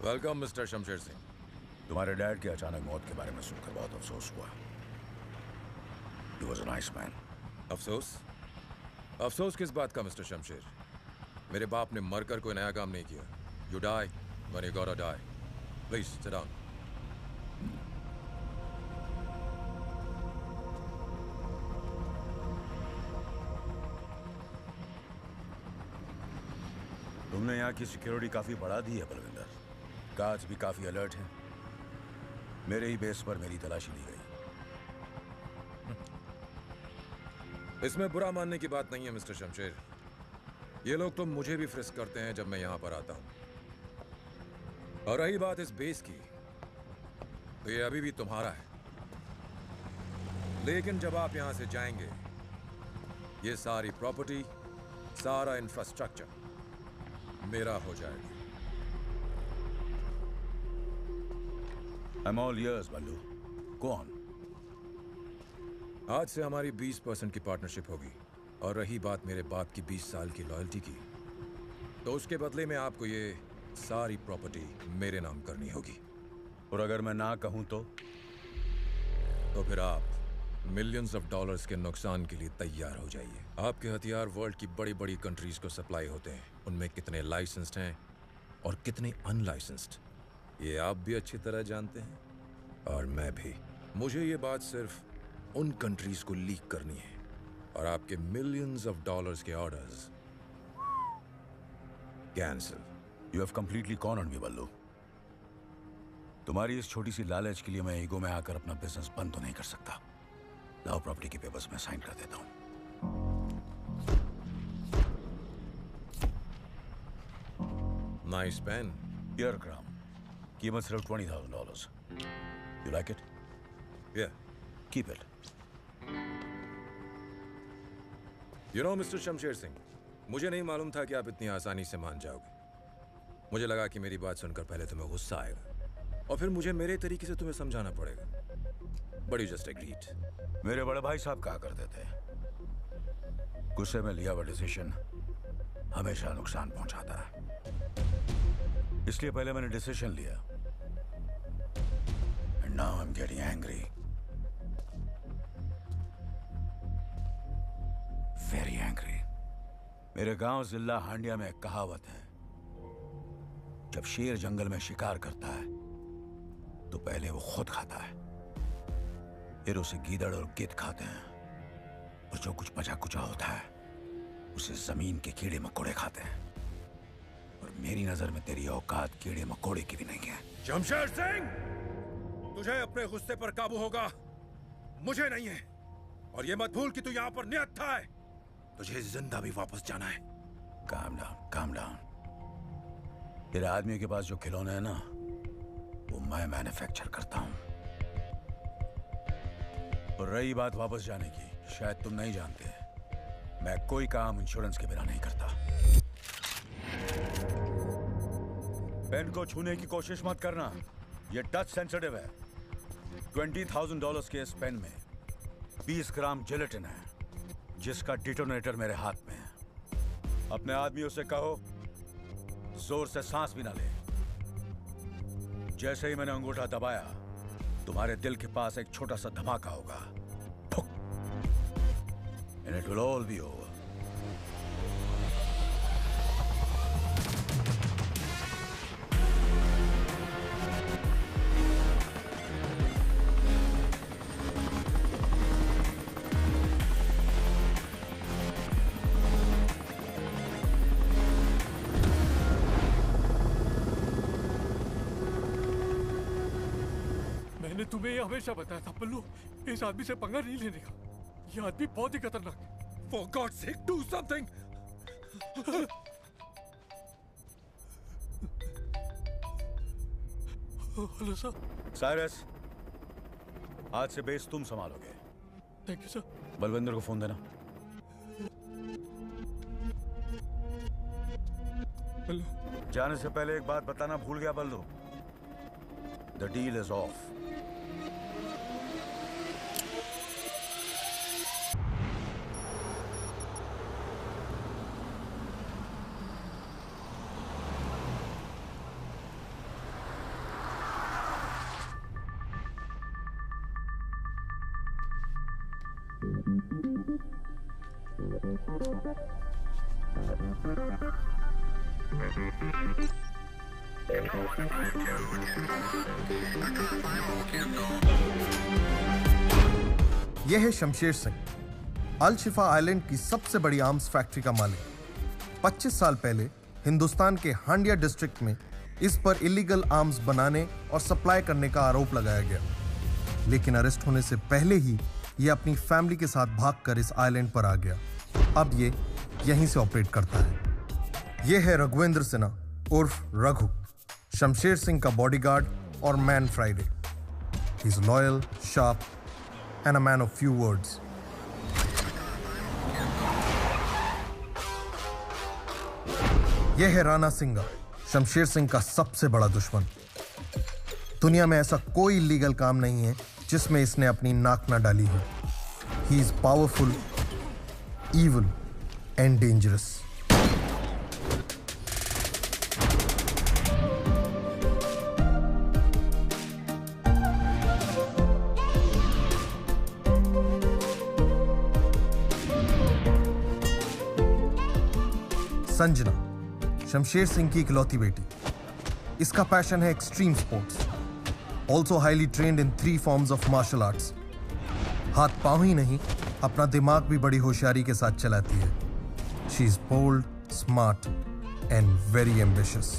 Welcome mister Shamsher Singh. तुम्हारे dad की अचानक मौत के बारे में सुनकर बहुत अफसोस हुआ। He was a nice man. अफसोस? अफसोस किस बात का मिस्टर शमशेर? मेरे बाप ने मरकर कोई नया काम नहीं किया। You die when you gotta die. Please sit down. तुमने यहाँ की सिक्योरिटी काफी बढ़ा दी है बलविंदर। गार्ड्स भी काफी अलर्ट हैं। मेरे ही बेस पर मेरी तलाशी ली गई। इसमें बुरा मानने की बात नहीं है मिस्टर शमशेर। ये लोग तो मुझे भी फ्रिस्क करते हैं जब मैं यहां पर आता हूं। और रही बात इस बेस की, तो ये अभी भी तुम्हारा है। लेकिन जब आप यहां से जाएंगे, ये सारी प्रॉपर्टी, सारा इंफ्रास्ट्रक्चर मेरा हो जाएगा। I'm all ears, Ballu. Go on. आज से हमारी 20% की पार्टनरशिप होगी। और रही बात मेरे बाप की 20 साल की लॉयल्टी की, तो उसके बदले में आपको ये सारी प्रॉपर्टी मेरे नाम करनी होगी। और अगर मैं ना कहूं तो फिर आप मिलियंस ऑफ डॉलर्स के नुकसान के लिए तैयार हो जाइए। आपके हथियार वर्ल्ड की बड़ी बड़ी कंट्रीज को सप्लाई होते हैं। उनमें कितने लाइसेंस्ड हैं और कितने अनलाइसेंस्ड, ये आप भी अच्छी तरह जानते हैं और मैं भी। मुझे ये बात सिर्फ उन कंट्रीज को लीक करनी है और आपके मिलियंस ऑफ डॉलर्स के orders cancel. You have completely cornered me, बल्लू। तुम्हारी इस छोटी सी लालच के लिए मैं ईगो में आकर अपना बिजनेस बंद तो नहीं कर सकता। लाओ प्रॉपर्टी के पेपर्स में साइन कर देता हूं। Nice pen. Here, Gram. कीमत सिर्फ $20,000. You like it? Yeah. Keep it. You know, mister Shamsher Singh, मुझे नहीं मालूम था कि आप इतनी आसानी से मान जाओगे। मुझे लगा कि मेरी बात सुनकर पहले तुम्हें गुस्सा आएगा और फिर मुझे मेरे तरीके से तुम्हें समझाना पड़ेगा। But you just agreed. मेरे बड़े भाई साहब कहा करते थे, गुस्से में लिया हुआ डिसीजन हमेशा नुकसान पहुंचाता है। इसलिए पहले मैंने डिसीजन लिया। And now I'm getting angry. Very angry. मेरे गांव जिला हांडिया में एक कहावत है, जब शेर जंगल में शिकार करता है तो पहले वो खुद खाता है, फिर उसे गीदड़ और गिद्ध खाते हैं, और जो कुछ बचा कुचा होता है उसे जमीन के कीड़े मकोड़े खाते हैं। और मेरी नजर में तेरी औकात कीड़े मकोड़े की भी नहीं है। शमशेर सिंह, तुझे अपने गुस्से पर काबू होगा, मुझे नहीं है। और ये मत भूल कि तू यहाँ पर निहत्था है, तुझे जिंदा भी वापस जाना है। Calm down, calm down. तेरे आदमी के पास जो खिलौने हैं ना, वो मैं मैन्युफैक्चर करता हूं। और रही बात वापस जाने की, शायद तुम नहीं जानते, मैं कोई काम इंश्योरेंस के बिना नहीं करता। पेन को छूने की कोशिश मत करना, ये टच सेंसिटिव है। $20,000 के इस पेन में 20 ग्राम जिलेटिन है, जिसका डिटोनेटर मेरे हाथ में है। अपने आदमियों से कहो जोर से सांस भी ना ले। जैसे ही मैंने अंगूठा दबाया, तुम्हारे दिल के पास एक छोटा सा धमाका होगा, and it will all be over. मैंने तुम्हें ये हमेशा बताया था पल्लू, इस आदमी से पंगा नहीं लेने का। ये आदमी बहुत ही खतरनाक है। For God's sake, do something! Hello sir. Cyrus, आज से बेस तुम संभालोगे। Thank you sir. बलविंदर को फोन देना। हेलो। जाने से पहले एक बात बताना भूल गया बल्लू, द डील इज ऑफ। यह है शमशेर सिंह, अल शिफा आइलैंड की सबसे बड़ी आर्म्स फैक्ट्री का मालिक। 25 साल पहले हिंदुस्तान के हांडिया डिस्ट्रिक्ट में इस पर इलीगल आर्म्स बनाने और सप्लाई करने का आरोप लगाया गया, लेकिन अरेस्ट होने से पहले ही यह अपनी फैमिली के साथ भागकर इस आइलैंड पर आ गया। अब ये यहीं से ऑपरेट करता है। यह है रघुवेंद्र सिन्हा उर्फ रघु, शमशेर सिंह का बॉडीगार्ड और man Friday. He is loyal, sharp and a man of few words. यह है राणा सिंघा, शमशेर सिंह का सबसे बड़ा दुश्मन। दुनिया में ऐसा कोई इलीगल काम नहीं है जिसमें इसने अपनी नाक न डाली हो। He is powerful, evil and dangerous. Sanjana, Shamsher Singh की इकलौती बेटी। इसका पैशन है extreme sports, also highly trained in 3 forms of martial arts. हाथ पांव ही नहीं, अपना दिमाग भी बड़ी होशियारी के साथ चलाती है। She is bold, smart and very ambitious.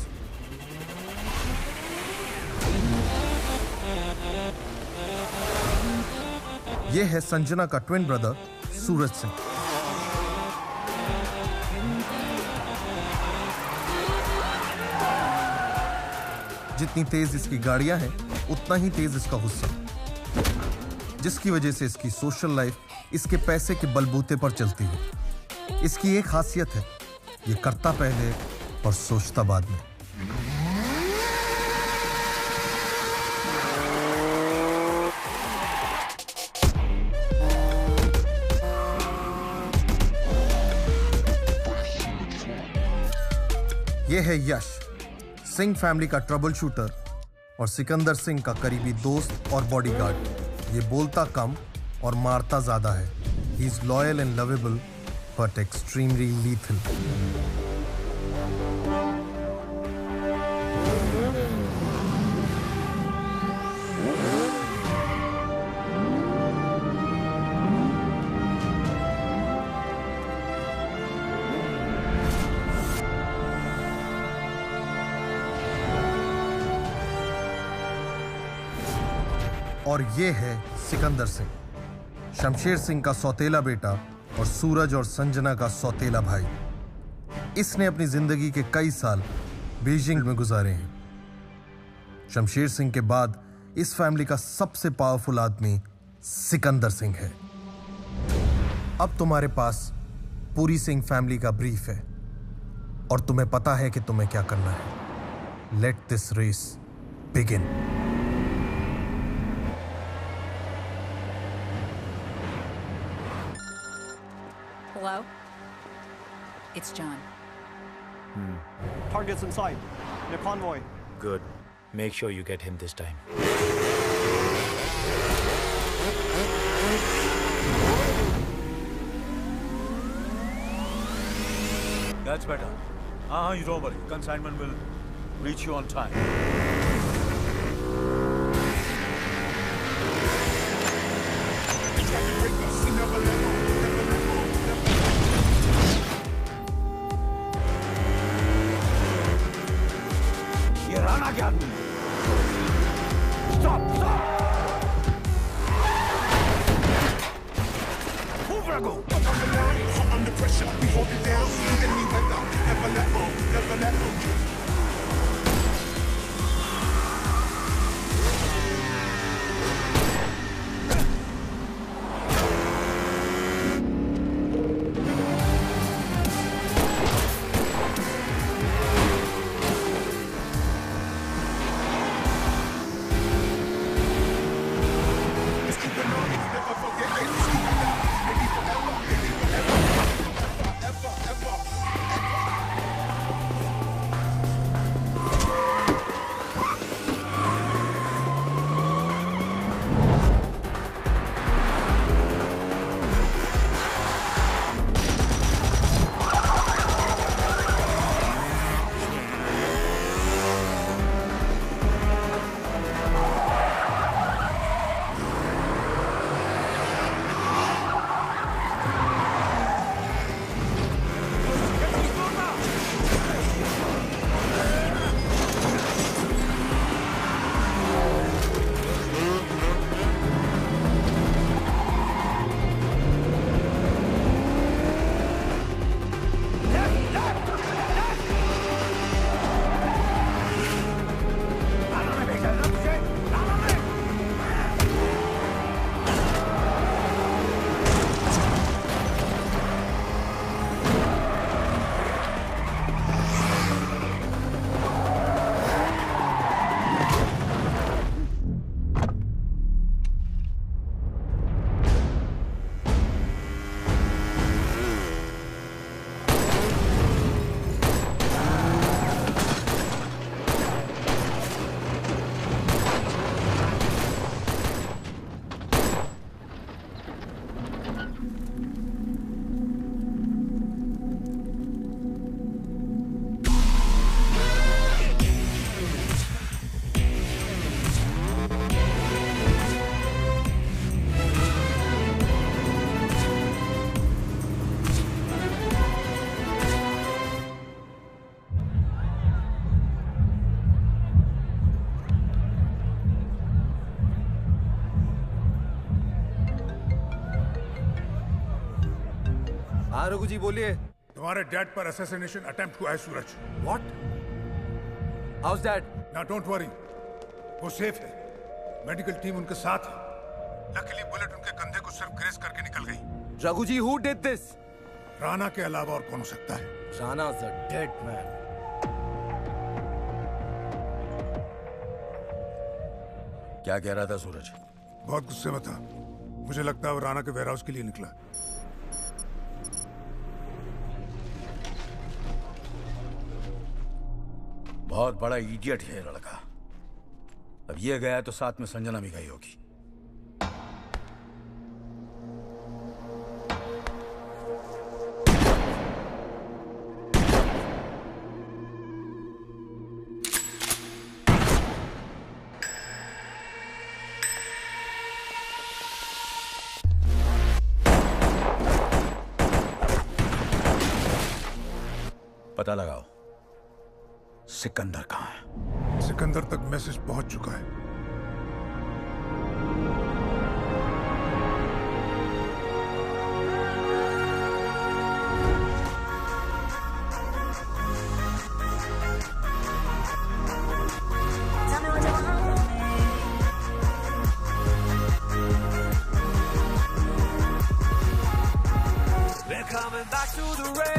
यह है संजना का ट्विन ब्रदर सूरज सिंह। जितनी तेज इसकी गाड़ियां हैं, उतना ही तेज इसका गुस्सा, जिसकी वजह से इसकी सोशल लाइफ इसके पैसे के बलबूते पर चलती है। इसकी एक खासियत है, ये करता पहले और सोचता बाद में। यह है यश, सिंह फैमिली का ट्रबल शूटर और सिकंदर सिंह का करीबी दोस्त और बॉडीगार्ड। ये बोलता कम और मारता ज्यादा है। He is loyal and lovable but extremely lethal. और ये है सिकंदर सिंह, शमशेर सिंह का सौतेला बेटा और सूरज और संजना का सौतेला भाई। इसने अपनी जिंदगी के कई साल बीजिंग में गुजारे हैं। शमशेर सिंह के बाद इस फैमिली का सबसे पावरफुल आदमी सिकंदर सिंह है। अब तुम्हारे पास पूरी सिंह फैमिली का ब्रीफ है और तुम्हें पता है कि तुम्हें क्या करना है। Let this race begin. Hello? It's John. Target's in sight. In a convoy. Good. Make sure you get him this time. That's better. You don't worry. Consignment will reach you on time. ये राणा क्या आदमी? Stop! Stop! Move, Raghu! Under pressure, we hold it down. Any weather, never let go, never let go. Raghu जी बोलिए। तुम्हारे dad पर assassination attempt हुआ है सूरज। What? How's that? Now don't worry, वो safe है। मेडिकल टीम उनके साथ है। लकीली बुलेट उनके कंधे को सिर्फ ग्रेस करके निकल गई। रघु जी, who did this? राणा के अलावा और कौन हो सकता है? Rana's a dead man. क्या कह रहा था सूरज? बहुत गुस्से में था। मुझे लगता है वो राणा के वेयरहाउस के लिए निकला। बहुत बड़ा इडियट है ये लड़का। अब ये गया तो साथ में संजना भी गई होगी। पता लगाओ सिकंदर कहाँ है। सिकंदर तक मैसेज पहुंच चुका है। They're coming back to the race.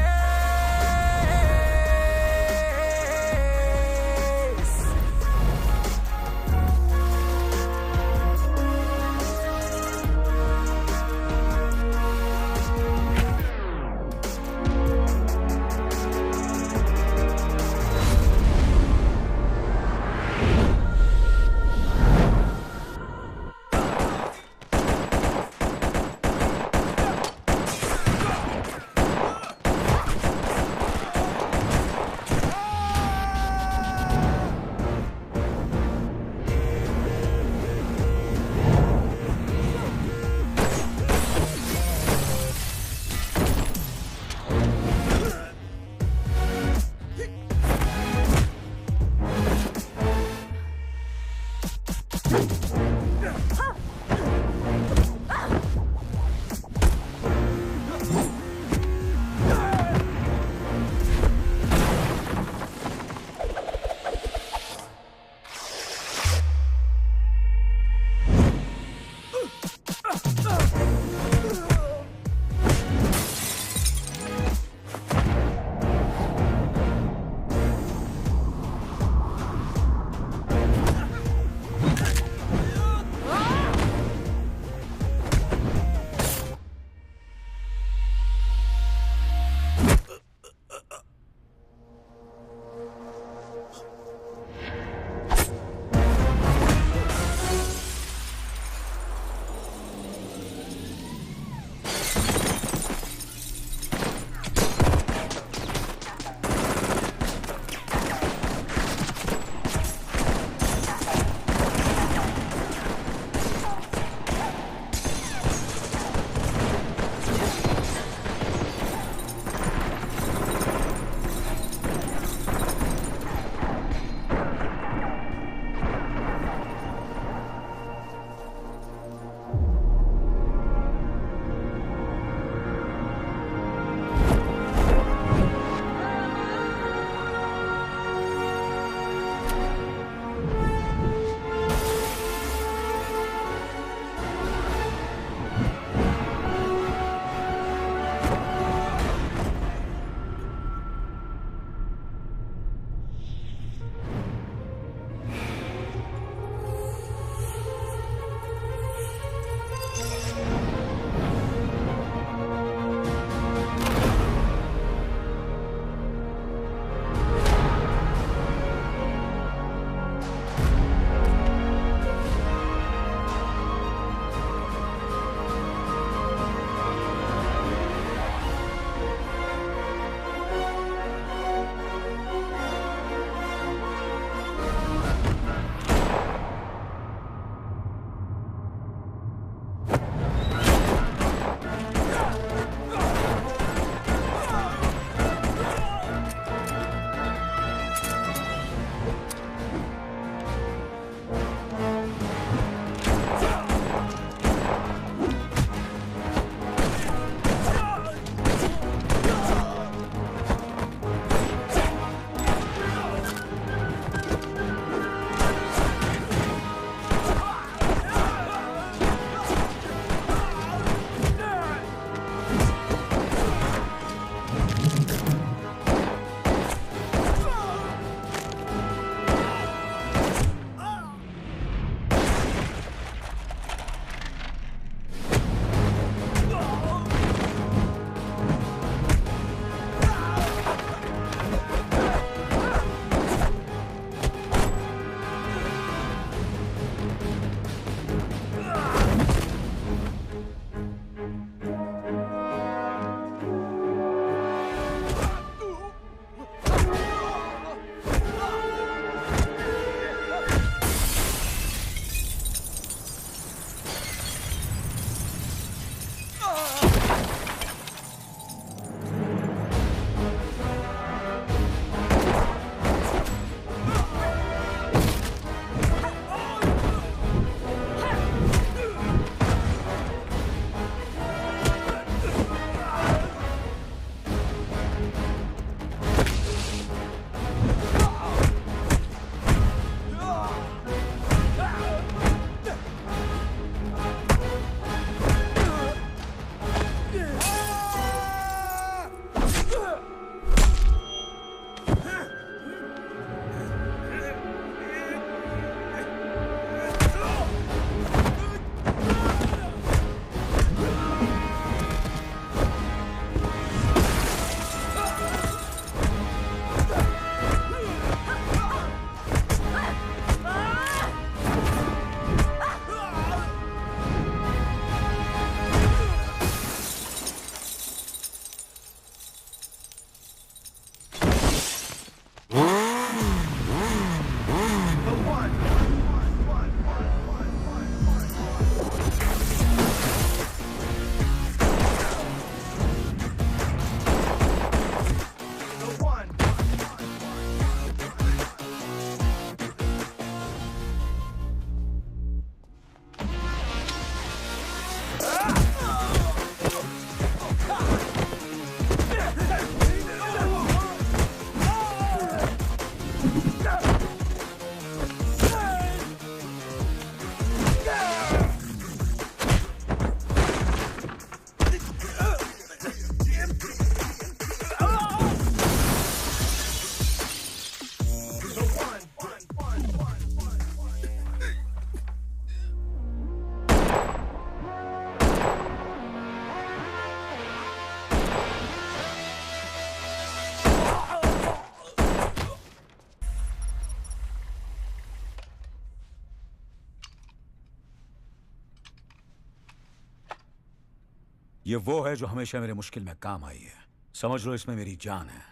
ये वो है जो हमेशा मेरे मुश्किल में काम आई है। समझ लो इसमें मेरी जान है।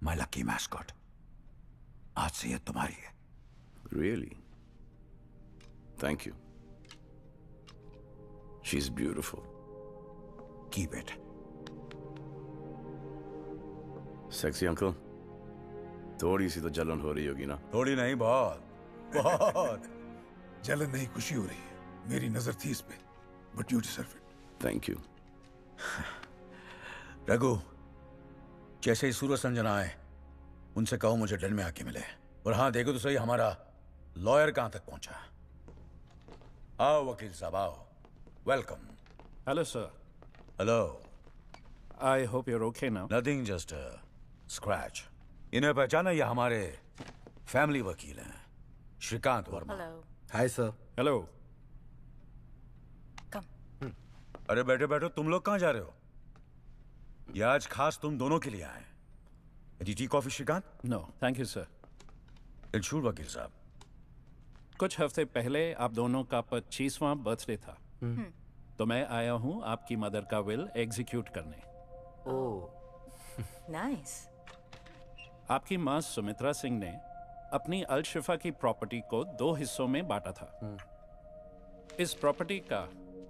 My lucky mascot. आज से ये तुम्हारी है। Really? Thank you. She's beautiful. Keep it. Sexy uncle? थोड़ी सी तो जलन हो रही होगी ना? थोड़ी नहीं, बहुत बहुत। जलन नहीं, खुशी हो रही है। मेरी नजर थी इस पे, but you deserve it. Thank you. Raghu, जैसे ही सूरज संजना आए उनसे कहो मुझे डन में आके मिले। और हाँ, देखो तो सही हमारा लॉयर कहां तक पहुंचा। आओ वकील साहब, आओ। Welcome. Hello, sir. Hello. I hope you're okay now. Nothing, just scratch. इन्हें पहचाना? ये हमारे फैमिली वकील हैं, Shrikant Verma. Hello. Hi, sir. Hello. Come. अरे बैठो बैठो, तुम लोग कहां जा रहे हो? ये आज खास तुम दोनों के लिए आए। Tea coffee Shrikant? No, thank you, sir. इल्शूर वकील साहब। कुछ हफ्ते पहले आप दोनों का 25वां बर्थडे था। तो मैं आया हूं आपकी मदर का विल एग्जीक्यूट करने। Nice. आपकी मां सुमित्रा सिंह ने अपनी अल-शिफा की प्रॉपर्टी को 2 हिस्सों में बांटा था। इस प्रॉपर्टी का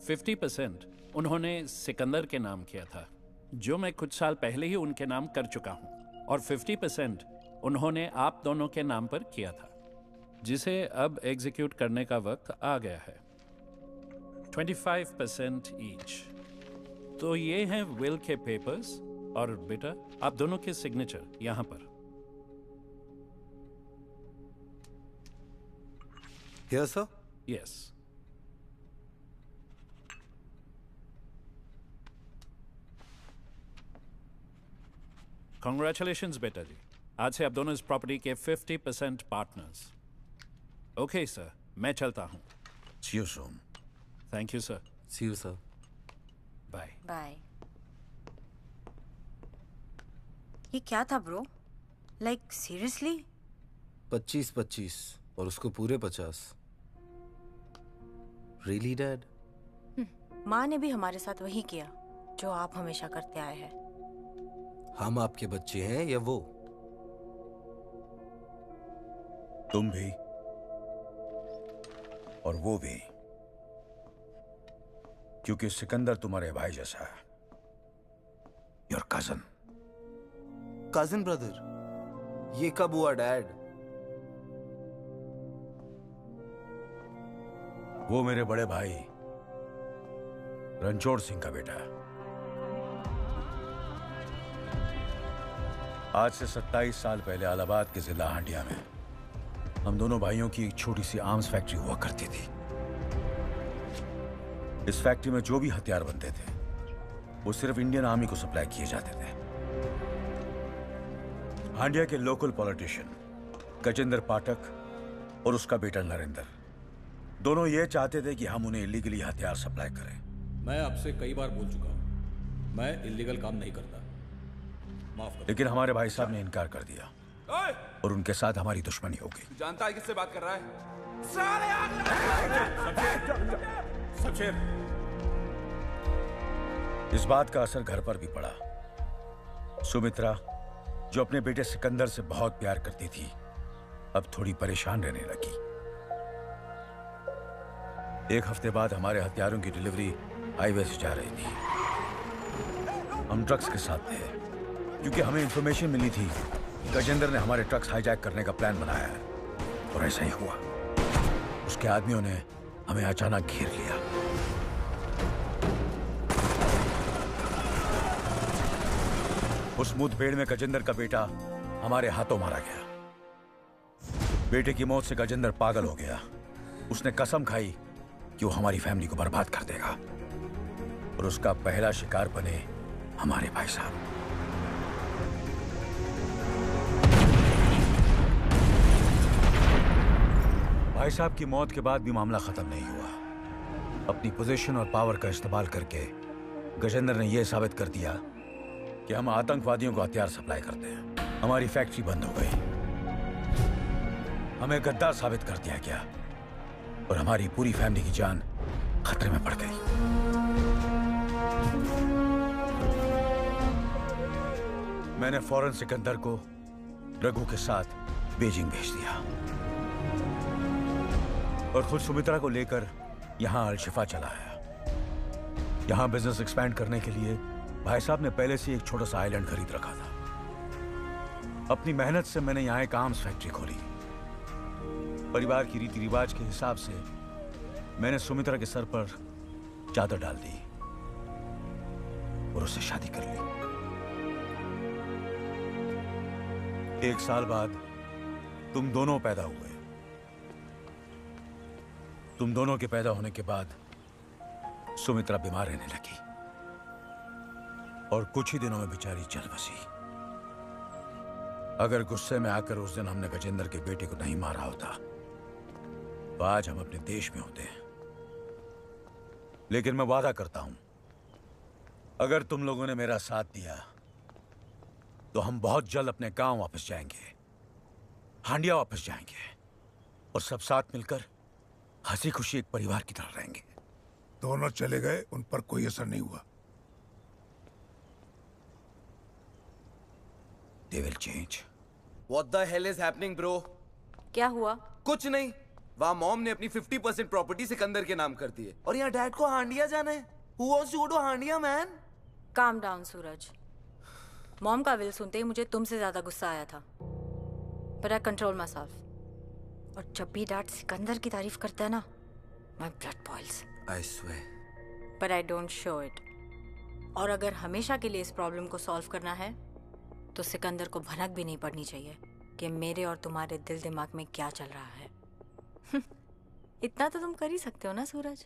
50% उन्होंने सिकंदर के नाम किया था, जो मैं कुछ साल पहले ही उनके नाम कर चुका हूं, और 50% उन्होंने आप दोनों के नाम पर किया था, जिसे अब एग्जीक्यूट करने का वक्त आ गया है। 25% ईच। तो ये हैं विल के पेपर्स, और बेटा आप दोनों के सिग्नेचर यहां पर। Here, sir? यस। Congratulations बेटा जी, आज से आप दोनों इस प्रॉपर्टी के 50% पार्टनर्स। ओके सर, मैं चलता हूँ। See you soon. Thank you sir. See you, sir. Bye. Bye. ये क्या था ब्रो? Like seriously? 25-25 और उसको पूरे 50। Really, Dad? माँ ने भी हमारे साथ वही किया जो आप हमेशा करते आए हैं। हम आपके बच्चे हैं या वो? तुम भी और वो भी, क्योंकि सिकंदर तुम्हारे भाई जैसा है। Your cousin. Cousin brother? ये कब हुआ डैड? वो मेरे बड़े भाई रणछोड़ सिंह का बेटा है। आज से 27 साल पहले इलाहाबाद के जिला हांडिया में हम दोनों भाइयों की एक छोटी सी आर्म्स फैक्ट्री हुआ करती थी। इस फैक्ट्री में जो भी हथियार बनते थे वो सिर्फ इंडियन आर्मी को सप्लाई किए जाते थे। हांडिया के लोकल पॉलिटिशियन गजेंद्र पाठक और उसका बेटा नरेंद्र दोनों ये चाहते थे कि हम उन्हें इलीगली हथियार सप्लाई करें। मैं आपसे कई बार बोल चुका हूं, मैं इलीगल काम नहीं करता, माफ करो। लेकिन हमारे भाई साहब ने इनकार कर दिया और उनके साथ हमारी दुश्मनी हो गई। जानता है किससे बात कर रहा है? शमशेर, इस बात का असर घर पर भी पड़ा। सुमित्रा, जो अपने बेटे सिकंदर से बहुत प्यार करती थी, अब थोड़ी परेशान रहने लगी। एक हफ्ते बाद हमारे हथियारों की डिलीवरी हाईवे से जा रही थी। हम ड्रग्स के साथ थे, क्योंकि हमें इंफॉर्मेशन मिली थी गजेंद्र ने हमारे ट्रक्स हाईजैक करने का प्लान बनाया है, और ऐसा ही हुआ। उसके आदमियों ने हमें अचानक घेर लिया। उस मुठभेड़ में गजेंद्र का बेटा हमारे हाथों मारा गया। बेटे की मौत से गजेंद्र पागल हो गया। उसने कसम खाई कि वो हमारी फैमिली को बर्बाद कर देगा, और उसका पहला शिकार बने हमारे भाई साहब। भाई साहब की मौत के बाद भी मामला खत्म नहीं हुआ। अपनी पोजीशन और पावर का इस्तेमाल करके गजेंद्र ने यह साबित कर दिया कि हम आतंकवादियों को हथियार सप्लाई करते हैं। हमारी फैक्ट्री बंद हो गई, हमें गद्दार साबित कर दिया गया, और हमारी पूरी फैमिली की जान खतरे में पड़ गई। मैंने फौरन सिकंदर को रघु के साथ बीजिंग भेज दिया और खुद सुमित्रा को लेकर यहां अलशिफा चला आया। यहां बिजनेस एक्सपैंड करने के लिए भाई साहब ने पहले से एक छोटा सा आइलैंड खरीद रखा था। अपनी मेहनत से मैंने यहां एक आर्म्स फैक्ट्री खोली। परिवार की रीति रिवाज के हिसाब से मैंने सुमित्रा के सर पर चादर डाल दी और उससे शादी कर ली। 1 साल बाद तुम दोनों पैदा हुए। तुम दोनों के पैदा होने के बाद सुमित्रा बीमार रहने लगी और कुछ ही दिनों में बेचारी चल बसी। अगर गुस्से में आकर उस दिन हमने गजेंद्र के बेटे को नहीं मारा होता तो आज हम अपने देश में होते हैं। लेकिन मैं वादा करता हूं, अगर तुम लोगों ने मेरा साथ दिया तो हम बहुत जल्द अपने गांव वापस जाएंगे, हांडिया वापस जाएंगे और सब साथ मिलकर हंसी खुशी एक परिवार की तरह रहेंगे। दोनों चले गए, उन पर कोई असर नहीं हुआ। They will change. What the hell is happening, bro? क्या हुआ? कुछ नहीं। वहाँ मॉम ने अपनी 50% प्रॉपर्टी सिकंदर के नाम कर दी है और यहाँ डैड को हांडिया जाना है। Who wants to go to Handia, man? Calm down, Suraj. Mom का विल सुनते ही मुझे तुमसे ज्यादा गुस्सा आया था, but I control myself. और जब भी डैड सिकंदर की तारीफ करता है ना, my blood boils. I swear. But I don't show it. और अगर हमेशा के लिए इस प्रॉब्लम को सॉल्व करना है तो सिकंदर को भनक भी नहीं पड़नी चाहिए कि मेरे और तुम्हारे दिल दिमाग में क्या चल रहा है। इतना तो तुम कर ही सकते हो ना सूरज?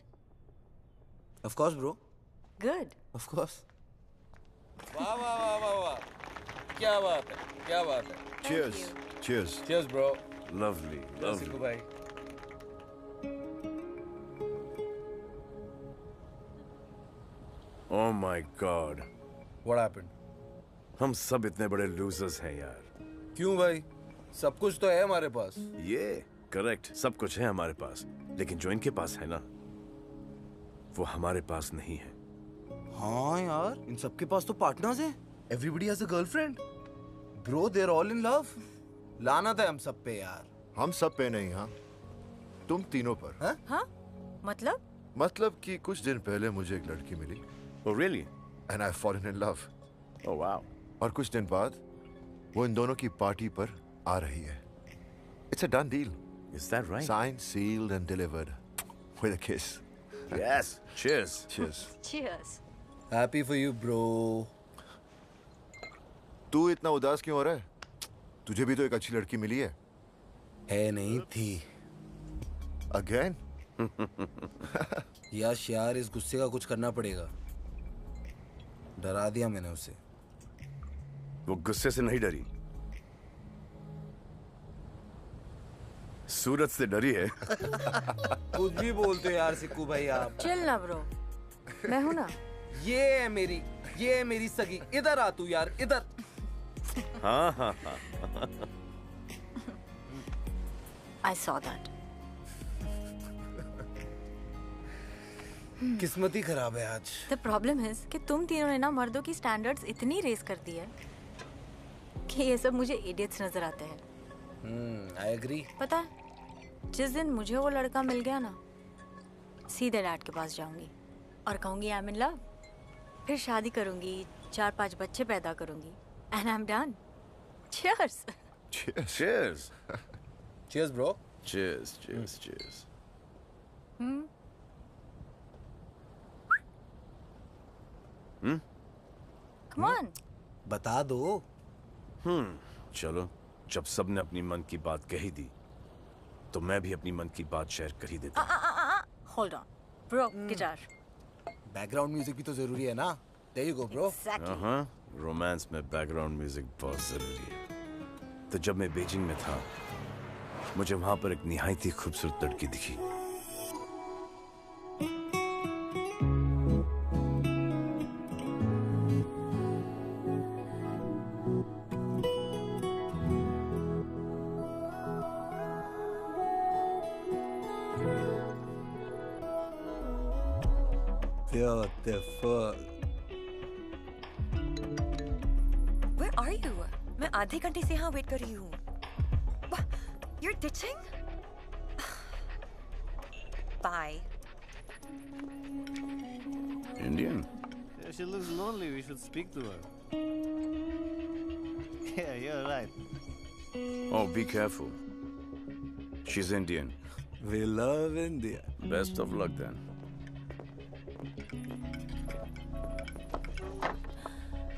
Of course, bro. Good. Of course. वाह वाह वाह वाह वाह, क्या बात है, क्या बात है। Cheers. Cheers. Cheers, bro. Lovely. Lovely. भाई। Oh my God. What happened? हम सब इतने बड़े लूजर्स हैं यार। क्यों भाई? सब कुछ तो है हमारे पास। ये करेक्ट, सब कुछ है हमारे पास, लेकिन जो इनके पास है ना, वो हमारे पास नहीं है। हाँ यार, इन सबके पास तो पार्टनर्स हैं। Everybody has a girlfriend. Bro, they're all in love. लानत है हम सब पे यार। हम सब पे नहीं, हाँ तुम तीनों पर। हाँ? मतलब कि कुछ दिन पहले मुझे एक लड़की मिली। Oh really? And I've fallen in love. Oh wow. और कुछ दिन बाद वो इन दोनों की पार्टी पर आ रही है। It's a done deal. Is that right? Signed, sealed and delivered with a kiss. Yes. Cheers. Cheers. Cheers. Happy for you, bro. तू इतना उदास क्यों हो रहा है? तुझे भी तो एक अच्छी लड़की मिली है। है नहीं थी। Again? यश यार, इस गुस्से का कुछ करना पड़ेगा। डरा दिया मैंने उसे। वो गुस्से से नहीं डरी, सूरज से डरी है। कुछ भी बोलते हो यार सिक्कू भाई आप। चिल ना ब्रो, मैं हूं ना। ये है मेरी सगी। इधर आ तू यार, इधर। हाँ हाँ हाँ। I saw that. किस्मत ही खराब है आज। The problem is कि तुम तीनों ने ना मर्दों की स्टैंडर्ड्स इतनी रेस कर दी है कि ये सब मुझे इडियट्स नजर आते हैं। I agree. पता है, जिस दिन मुझे वो लड़का मिल गया ना, सीधे डैड के पास जाऊंगी और कहूंगी आई एम इन लव। फिर शादी करूंगी, 4-5 बच्चे पैदा करूंगी and I'm done. Cheers. Cheers. Cheers. Cheers, bro. Cheers. Cheers. Cheers. Come on. बता दो। चलो, जब सबने अपनी मन की बात कही दी, तो मैं भी अपनी मन की बात शेयर कर ही देता हूँ। Hold on. Bro, guitar. Background music भी तो जरूरी है ना। There you go, bro. Exactly. हाँ, रोमांस में बैकग्राउंड म्यूजिक बहुत जरूरी है। तो जब मैं बीजिंग में था, मुझे वहां पर एक निहायत ही खूबसूरत लड़की दिखी। What the fuck? Where are you? आधे घंटे से यहाँ वेट कर रही हूँ। You're ditching? Bye. Indian? Yeah, she looks lonely. We should speak to her. Yeah, you're right. Oh, be careful. She's Indian. We love India. Best of luck then.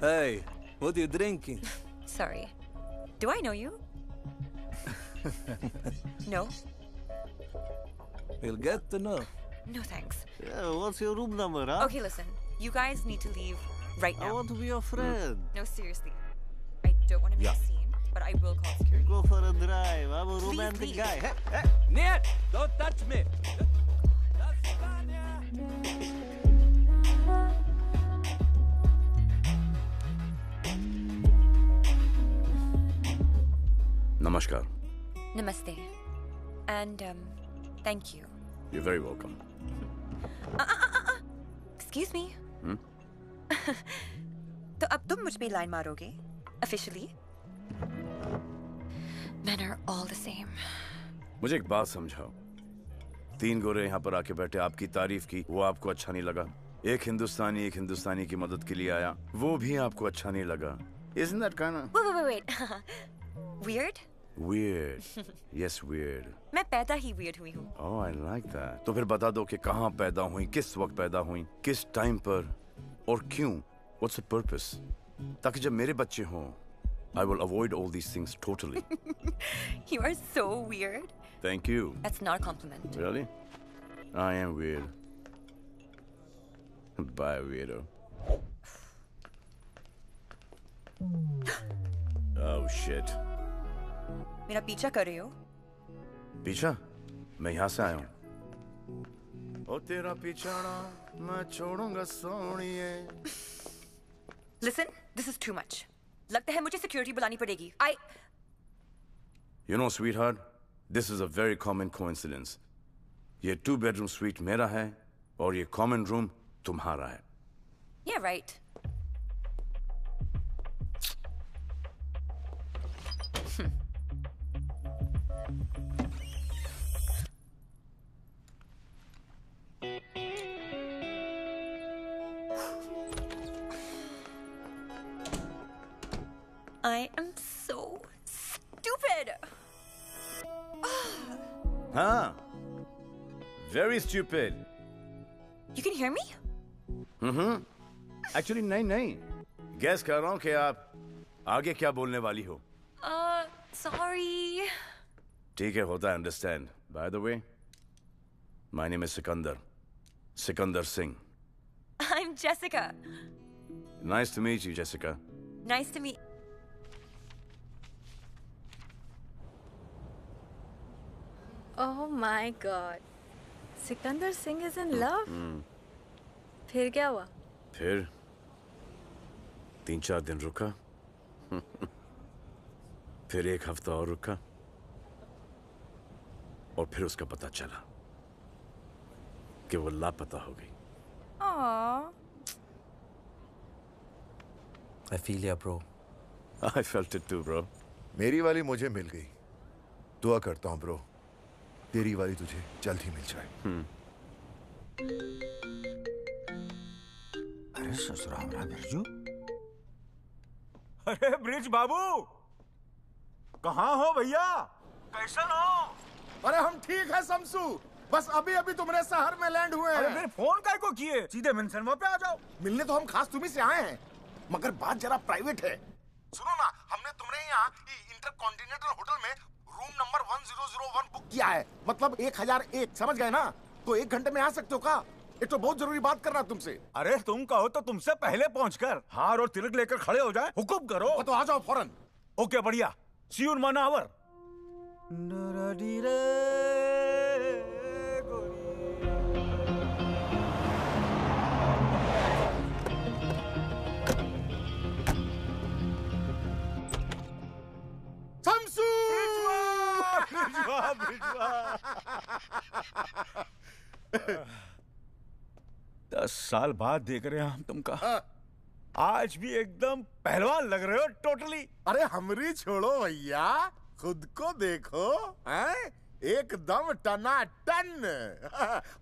Hey, what are you drinking? Sorry. Do I know you? No? We'll get to know. No thanks. Yeah, what's your room number, huh? Okay, listen. You guys need to leave right now. I want to be your friend. No, seriously. I don't want to make a scene, but I will call security. Go for a drive. I'm a romantic leave. guy. Hey, hey. Ned, don't touch me. Namaskar. Namaste. And, thank you. You're very welcome. Excuse me. तो अब तुम मुझ पे line मारोगे? Officially? Men are all the same. मुझे एक बात समझाओ। 3 गोरे यहाँ पर आके बैठे, आपकी तारीफ की, वो आपको अच्छा नहीं लगा। एक हिंदुस्तानी की मदद के लिए आया, वो भी आपको अच्छा नहीं लगा। Isn't that kind of... Wait. Weird? Weird. Yes, weird. मैं पैदा ही weird हुई हूँ। Oh, I like that. तो फिर बता दो कि कहाँ पैदा हुई, किस वक्त पैदा हुई, किस टाइम पर और क्यों? What's the purpose? ताकि जब मेरे बच्चे हों, I will avoid all these things totally. You are so weird. Thank you. That's not a compliment. Really? I am weird. Bye, weirdo. Oh, shit. मेरा पीछा कर रहे हो? पीछा? मैं यहाँ से आया हूँ। ओ तेरा पीछाना मैं छोड़ूंगा सोनिए। Listen, this is too much. लगता है मुझे security बुलानी पड़ेगी. You know, sweetheart, this is a very common coincidence. ये 2-bedroom suite मेरा है और ये common room तुम्हारा है. Yeah, right. I am so stupid. Huh? Very stupid. You can hear me? Actually, नहीं. Guess कर रहा हूँ कि आप आगे क्या बोलने वाली हो. Sorry. ठीक है, होता है, understand. By the way, my name is Sikandar. Sikandar Singh. I'm Jessica. Nice to meet you, Jessica. Nice to meet. Oh my God. Sikandar Singh is in love? फिर क्या हुआ? फिर 3-4 दिन रुका। फिर 1 हफ्ता और रुका। और फिर उसका पता चला कि वो लापता हो गई। Aww. I feel ya, bro. I felt it too, bro. मेरी वाली मुझे मिल गई। दुआ करता हूँ ब्रो, तेरी वाली तुझे जल्द ही मिल जाए। अरे ससुराल रहा बिरजू। अरे ब्रिज बाबू, कहाँ हो भैया? कैसन हो? अरे हम ठीक है शमसू, बस अभी अभी तुम्हारे शहर में लैंड हुए हैं। अरे फिर फोन काय को किए? सीधे मेंशन पे आ जाओ। मिलने तो हम खास तुम्ही से आए हैं, मगर बात जरा प्राइवेट है। सुनो ना, हमने तुम्हारे यहाँ इंटरकॉन्टिनेंटल होटल में रूम नंबर 1001 बुक किया है, मतलब 1001, समझ गए ना? तो 1 घंटे में आ सकते हो का? एक तो बहुत जरूरी बात करना तुमसे। अरे तुम कहो तो तुमसे पहले पहुंचकर हार और तिलक लेकर खड़े हो जाए। हुकुम करो। तो आ जाओ फौरन। ओके, बढ़िया। सी यू इन 1 आवर। शमसू! 10 साल बाद देख रहे हैं हम तुमका। आज भी एकदम पहलवान लग रहे हो टोटली। अरे हमरी छोड़ो भैया, खुद को देखो, हैं? एकदम टनाटन।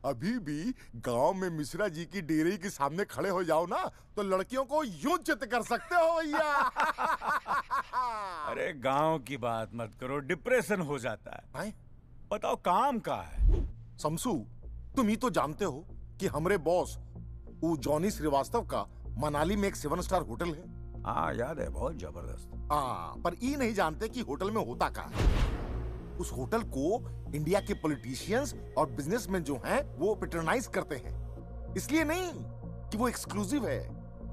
अभी भी गांव में मिश्रा जी की डेयरी के सामने खड़े हो जाओ ना तो लड़कियों को यूं चित कर सकते हो भैया। अरे गांव की बात मत करो, डिप्रेशन हो जाता है। बताओ काम का है। शमसू, तुम ही तो जानते हो कि हमारे बॉस वो जॉनी श्रीवास्तव का मनाली में एक 7 स्टार होटल है। हाँ याद है, बहुत जबरदस्त। हाँ, पर ये नहीं जानते कि होटल में होता क्या है। उस होटल को इंडिया के पॉलिटिशियंस और बिजनेसमैन जो हैं वो पैट्रोनाइज करते हैं। इसलिए नहीं कि वो एक्सक्लूसिव है,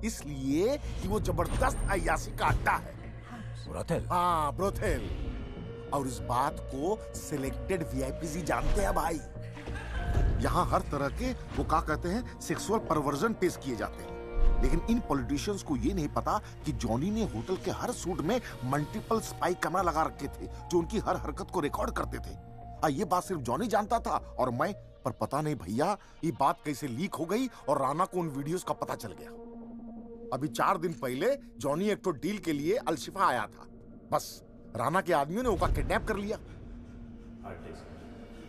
इसलिए कि वो जबरदस्त अय्याशी का अड्डा है। ब्रोथेल? हाँ, ब्रोथेल। और इस बात को सिलेक्टेड वीआईपी ही जानते हैं भाई। यहाँ हर तरह के वो क्या कहते हैं सेक्सुअल परवर्जन पेश किए जाते हैं। लेकिन इन पॉलिटिशियंस को ये नहीं पता कि जॉनी ने होटल के हर सूट में मल्टीपल स्पाई कैमरा लगा रखे थे जो उनकी हर हरकत को रिकॉर्ड करते थे। ये बात सिर्फ जॉनी जानता था और मैं, पर पता नहीं भैया ये बात कैसे लीक हो गई और राणा को उन वीडियोस का पता चल गया। अभी 4 दिन पहले जॉनी एक तो डील के लिए अलशिफा आया था, बस राणा के आदमियों ने उसका किडनैप कर लिया।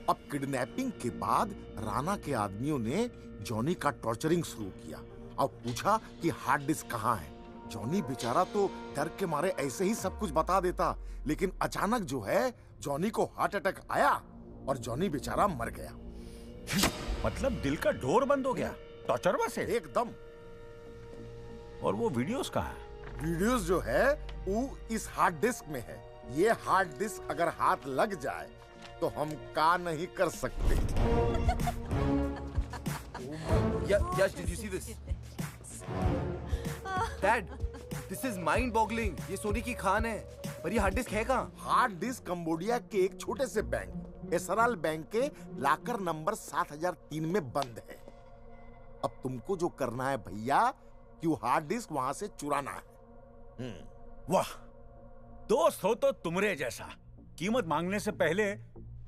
अब किडनैपिंग के बाद राणा के आदमियों ने जॉनी का टॉर्चरिंग शुरू किया और पूछा कि हार्ड डिस्क कहाँ है। जॉनी बेचारा तो डर के मारे ऐसे ही सब कुछ बता देता, लेकिन अचानक जो है जॉनी को हार्ट अटैक आया और जॉनी बेचारा मर गया। मतलब दिल का डोर बंद हो गया टॉर्चर से? एकदम। और वो वीडियोस कहाँ है? वीडियोस जो है वो इस हार्ड डिस्क में है। ये हार्ड डिस्क अगर हाथ लग जाए तो हम का नहीं कर सकते। Yash, did you see this? Dad, this is mind-boggling. ये सोने की खान है, पर ये हार्ड डिस्क है कहाँ? हार्ड डिस्क कंबोडिया के एक छोटे से बैंक, एसराल बैंक के लाकर नंबर 7003 में बंद है। अब तुमको जो करना है भैया कि वो हार्ड डिस्क वहां से चुराना है। वाह, दोस्त हो तो तुमरे जैसा। कीमत मांगने से पहले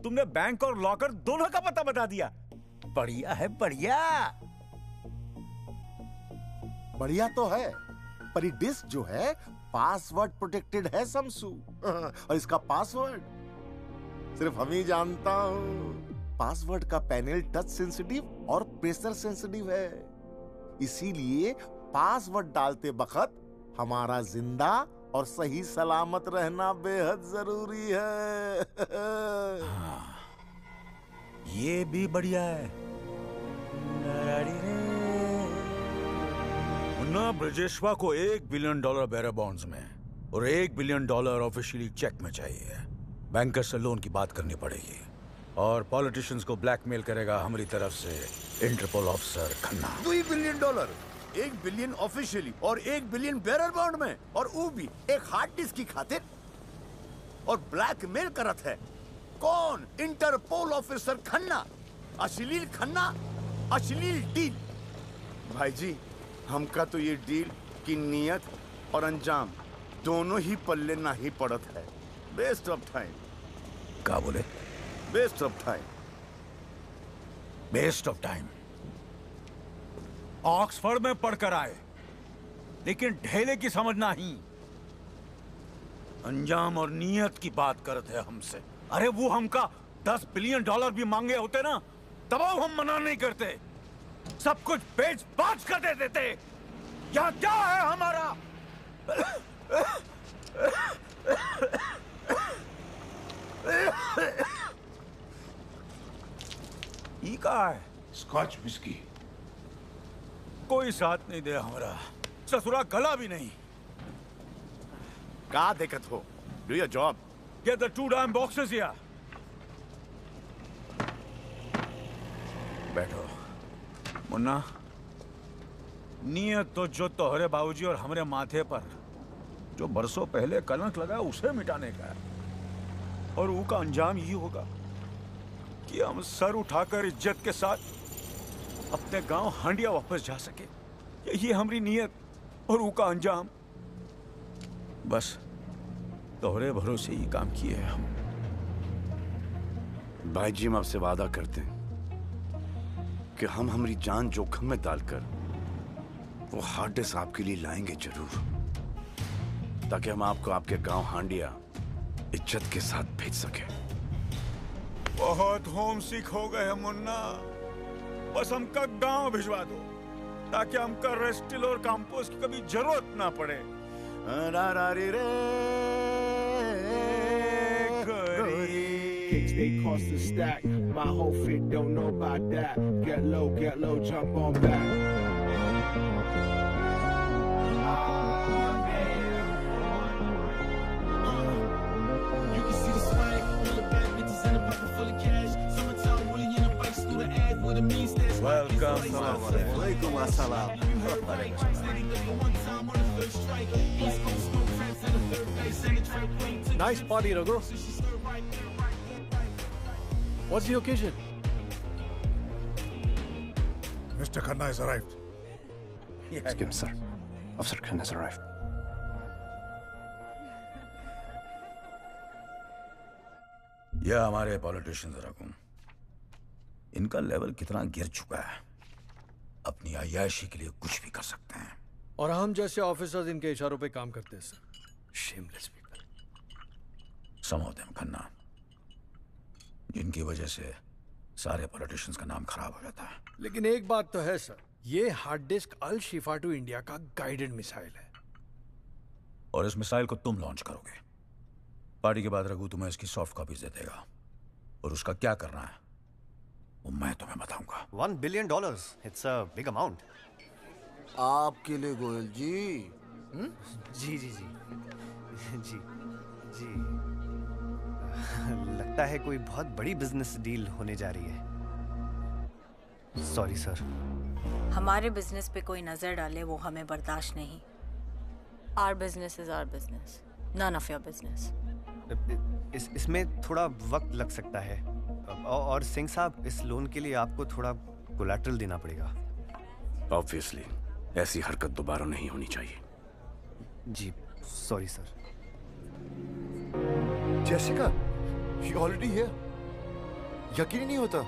तुमने बैंक और लॉकर दोनों का पता बता दिया। बढ़िया है, बढ़िया। बढ़िया तो है, पर ये डिस्क जो है पासवर्ड प्रोटेक्टेड है शमसू। और इसका पासवर्ड सिर्फ हम ही जानता हूं। पासवर्ड का पैनल टच सेंसिटिव और प्रेशर सेंसिटिव है, इसीलिए पासवर्ड डालते वक्त हमारा जिंदा और सही सलामत रहना बेहद जरूरी है। हाँ, ये भी बढ़िया है। मुन्ना, ब्रजेश्वा को $1 बिलियन बेरर बॉन्ड्स में और $1 बिलियन ऑफिशियली चेक में चाहिए। बैंकर से लोन की बात करनी पड़ेगी और पॉलिटिशियंस को ब्लैकमेल करेगा हमारी तरफ से Interpol officer Khanna. $2 billion, $1 billion officially और $1 बिलियन बेरर बॉन्ड में, और वो भी एक हार्ड डिस्क की खातिर। और ब्लैकमेल करत है कौन? Interpol officer Khanna. अश्लील खन्ना, अश्लील डील। भाई जी, हमका तो ये डील की नियत और अंजाम दोनों ही पल्ले ना ही पड़त है। Waste of time. क्या बोले? Waste of time. Waste of time. Oxford में पढ़कर आए, लेकिन ढेले की समझ नहीं। अंजाम और नियत की बात करते हैं हमसे। अरे वो हमका $10 बिलियन भी मांगे होते ना, तब हम मना नहीं करते। सब कुछ बेच बाच कर दे देते। यहाँ क्या है हमारा? ई कहा है? Scotch whisky. कोई साथ नहीं दे हमारा, ससुरा गला भी नहीं। क्या दिक्कत हो? Do your job. Get the 2 damn boxes here. बैठो। मुन्ना, नियत तो जो तोहरे बाबूजी और हमारे माथे पर जो बरसों पहले कलंक लगा उसे मिटाने का है। और वो का अंजाम यही होगा कि हम सर उठाकर इज्जत के साथ अपने गांव हांडिया वापस जा सके। यही हमारी नियत और वो का अंजाम। बस तोहरे भरोसे ही काम किए हैं हम। भाई जी, हम आपसे वादा करते हैं कि हम हमारी जान जोखिम में डालकर वो हार्ड डिस्क आपके लिए लाएंगे जरूर, ताकि हम आपको आपके गांव हांडिया इज्जत के साथ भेज सके। बहुत होम सिक हो गए हैं मुन्ना, बस हमका गांव भिजवा दो ताकि हमका रेस्टिल और कंपोस्ट की कभी जरूरत ना पड़े। Kicks they cost a stack. My whole fit don't know about that. Get low, jump on back. You can see the swag, all the bad bitches in a pocket full of cash. Summertime Willie in a bike through the ad with a mean stash. Welcome, Walaikum assalam. Nice party, Raghu. What's the occasion? Mr. Khanna has arrived. Excuse me, sir. Officer Khan has arrived. यह हमारे politicians रकूं, इनका level कितना गिर चुका है, अपनी अय्याशी के लिए कुछ भी कर सकते हैं। और हम जैसे ऑफिसर्स इनके इशारों पे काम करते हैं sir. Shameless people, some of them Khanna, जिनकी वजह से सारे पॉलिटिशियंस का नाम खराब हो जाता है। लेकिन एक बात तो है सर, ये hard disk Al Shifa to India का गाइडेड मिसाइल है। और इस मिसाइल को तुम लॉन्च करोगे। पार्टी के बाद रघु तुम्हें इसकी सॉफ्ट कॉपीज दे देगा, और उसका क्या करना है वो मैं तुम्हें बताऊंगा। $1 billion. It's a big amount. आपके लिए गोयल जी। जी जी जी जी जी लगता है कोई बहुत बड़ी बिजनेस डील होने जा रही है। Sorry sir. हमारे बिजनेस पे कोई नजर डाले वो हमें बर्दाश्त नहीं। Our business is our business, none of your business. इसमें थोड़ा वक्त लग सकता है, और सिंह साहब इस लोन के लिए आपको थोड़ा कोलैटरल देना पड़ेगा। ऑब्वियसली ऐसी हरकत दोबारा नहीं होनी चाहिए। जी sorry sir. Jessica, she already here. यकीन ही नहीं होता।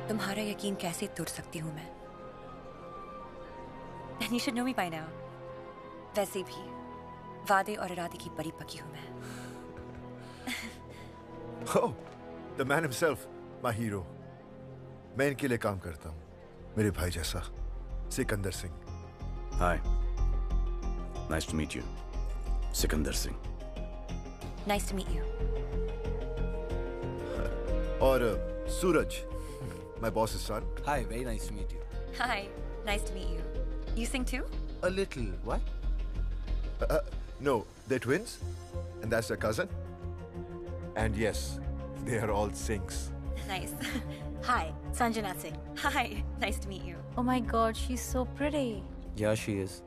तुम्हारा यकीन कैसे तोड़ सकती हूँ मैं? And you should know me by now. वैसे भी वादे और इरादे की बड़ी पकी हूँ मैं। Oh, the man himself, my hero. मैं इनके लिए काम करता हूँ, मेरे भाई जैसा, Sikandar Singh. Hi. Nice to meet you. Sikandar Singh. Nice to meet you. और सूरज, my boss's son. Hi, very nice to meet you. Hi, nice to meet you. You sing too? A little. What? No, they're twins, and that's their cousin. And yes, they are all Singhs. Nice. Hi, Sanjana Singh. Hi, nice to meet you. Oh my God, she's so pretty. Yeah, she is.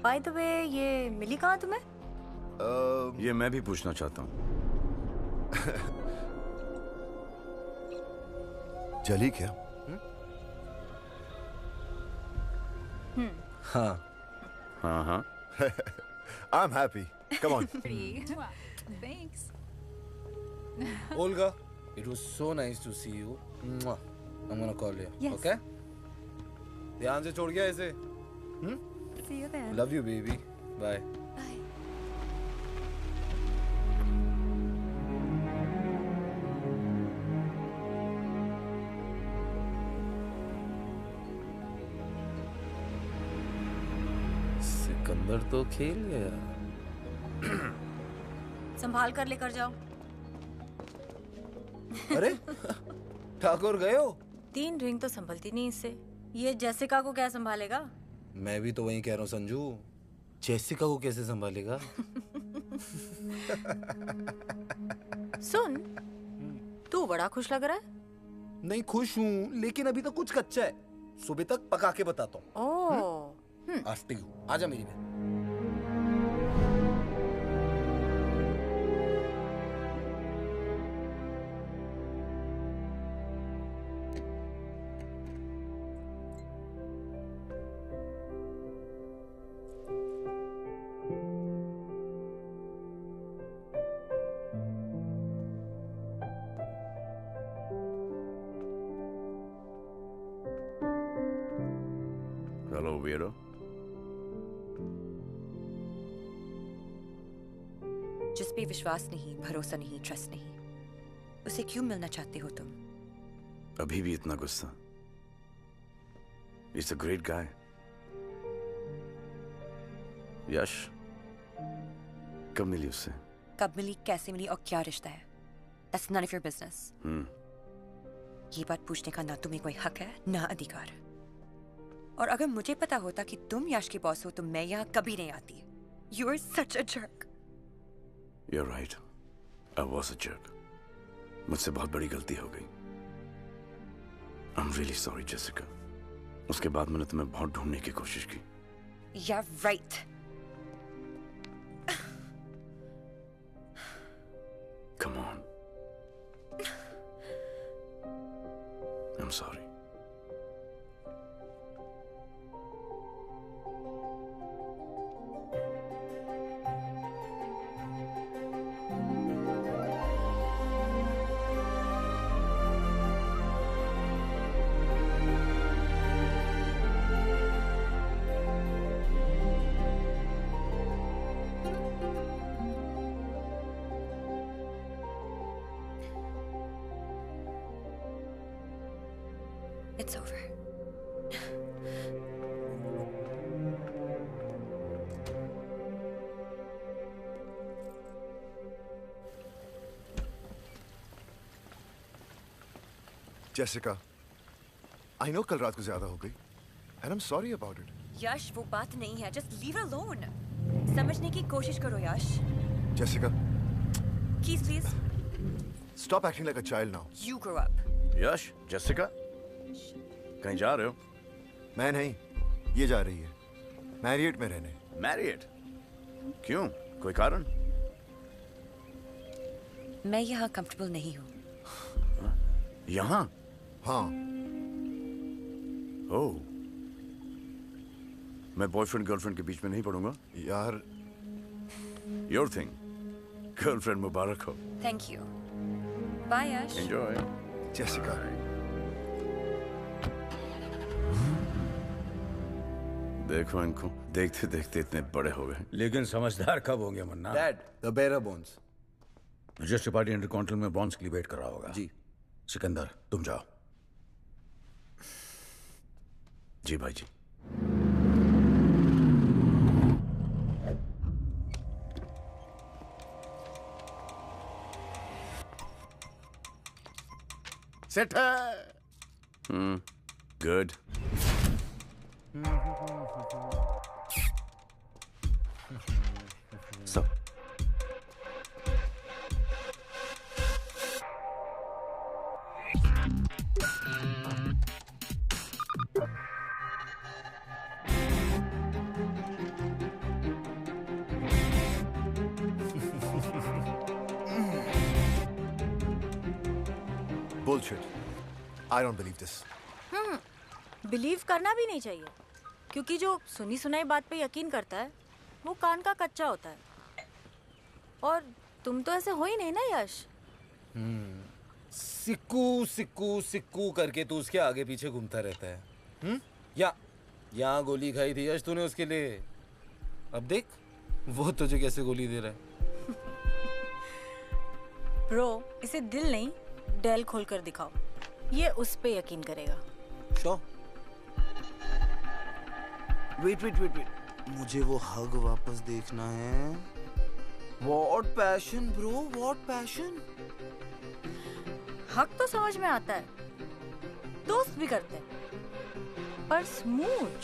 By the way, ये मिली कहाँ तुम्हें? ये मैं भी पूछना चाहता हूँ। जली क्या? हाँ। हाँ। I'm happy. Come on. Thanks. Olga, it was so nice to see you. Mwah. I'm gonna call you. Yes. Okay? ध्यान से छोड़ गया ऐसे। See you then. Love you, baby. Bye. Bye. Sikandar तो खेल गया। संभाल कर लेकर जाओ। अरे ठाकुर गए हो? 3 रिंग तो संभलती नहीं इससे। ये जेसिका को क्या संभालेगा? मैं भी तो वही कह रहा हूँ संजू, जेसिका को कैसे संभालेगा? सुन, तू बड़ा खुश लग रहा है। नहीं खुश हूँ, लेकिन अभी तक कुछ कच्चा है। सुबह तक पका के बताता हूँ। ओह। आफ्टर यू, आजा मेरी बहन। वीरो? जिस पे विश्वास नहीं, भरोसा नहीं, ट्रस्ट नहीं, उसे क्यों मिलना चाहते हो तुम? अभी भी इतना गुस्सा? He's a great guy. यश, कब मिली उससे? कब मिली, कैसे मिली और क्या रिश्ता है? That's none of your business. ये बात पूछने का ना तुम्हें कोई हक है ना अधिकार। और अगर मुझे पता होता कि तुम यश के बॉस हो तो मैं यहाँ कभी नहीं आती। You are such a jerk. You're right. I was a jerk. मुझसे बहुत बड़ी गलती हो गई। I'm really sorry, Jessica. उसके बाद मैंने तुम्हें बहुत ढूंढने की कोशिश की। Yeah, right. Come on. I'm sorry. It's over. Jessica, I know कल रात को ज्यादा हो गई, and I'm sorry about it. यश, वो बात नहीं है. Just leave her alone. समझने की कोशिश करो यश. Jessica, Keys, please. stop acting like a child now. You grow up. Yash, Jessica, कहीं जा रहे हो? मैं नहीं, ये जा रही है मैरियट में रहने। मैरियट? क्यों? कोई कारण? मैं यहाँ कंफर्टेबल नहीं हूँ। यहाँ? हाँ। ओह, मैं बॉयफ्रेंड गर्लफ्रेंड के बीच में नहीं पड़ूंगा। यार, योर थिंग। गर्लफ्रेंड मुबारक हो। Thank you. Bye, Yash. Enjoy. Jessica. देखो इनको, देखते देखते इतने बड़े हो गए। लेकिन समझदार कब होंगे Munna? Dad, the bearer bonds. Registry party intercontinental में बॉन्ड्स के लिए वेट कर रहा होगा। जी। सिकंदर, तुम जाओ। जी भाई जी। सेट है। Good. So. Bullshit. I don't believe this. Believe करना भी नहीं चाहिए, क्योंकि जो सुनी सुनाई बात पे यकीन करता है वो कान का कच्चा होता है। और तुम तो ऐसे हो ही नहीं ना यश। सिक्कू सिक्कू सिक्कू करके तू उसके आगे पीछे घूमता रहता है। यहाँ गोली खाई थी यश तूने उसके लिए, अब देख वो तुझे कैसे गोली दे रहा है। ब्रो, इसे दिल नहीं डेल खोल कर दिखाओ, ये उस पे यकीन करेगा। Sure. Wait. मुझे वो हग वापस देखना है। What passion, bro? What passion? हक तो समझ में आता है, दोस्त भी करते हैं, पर स्मूच।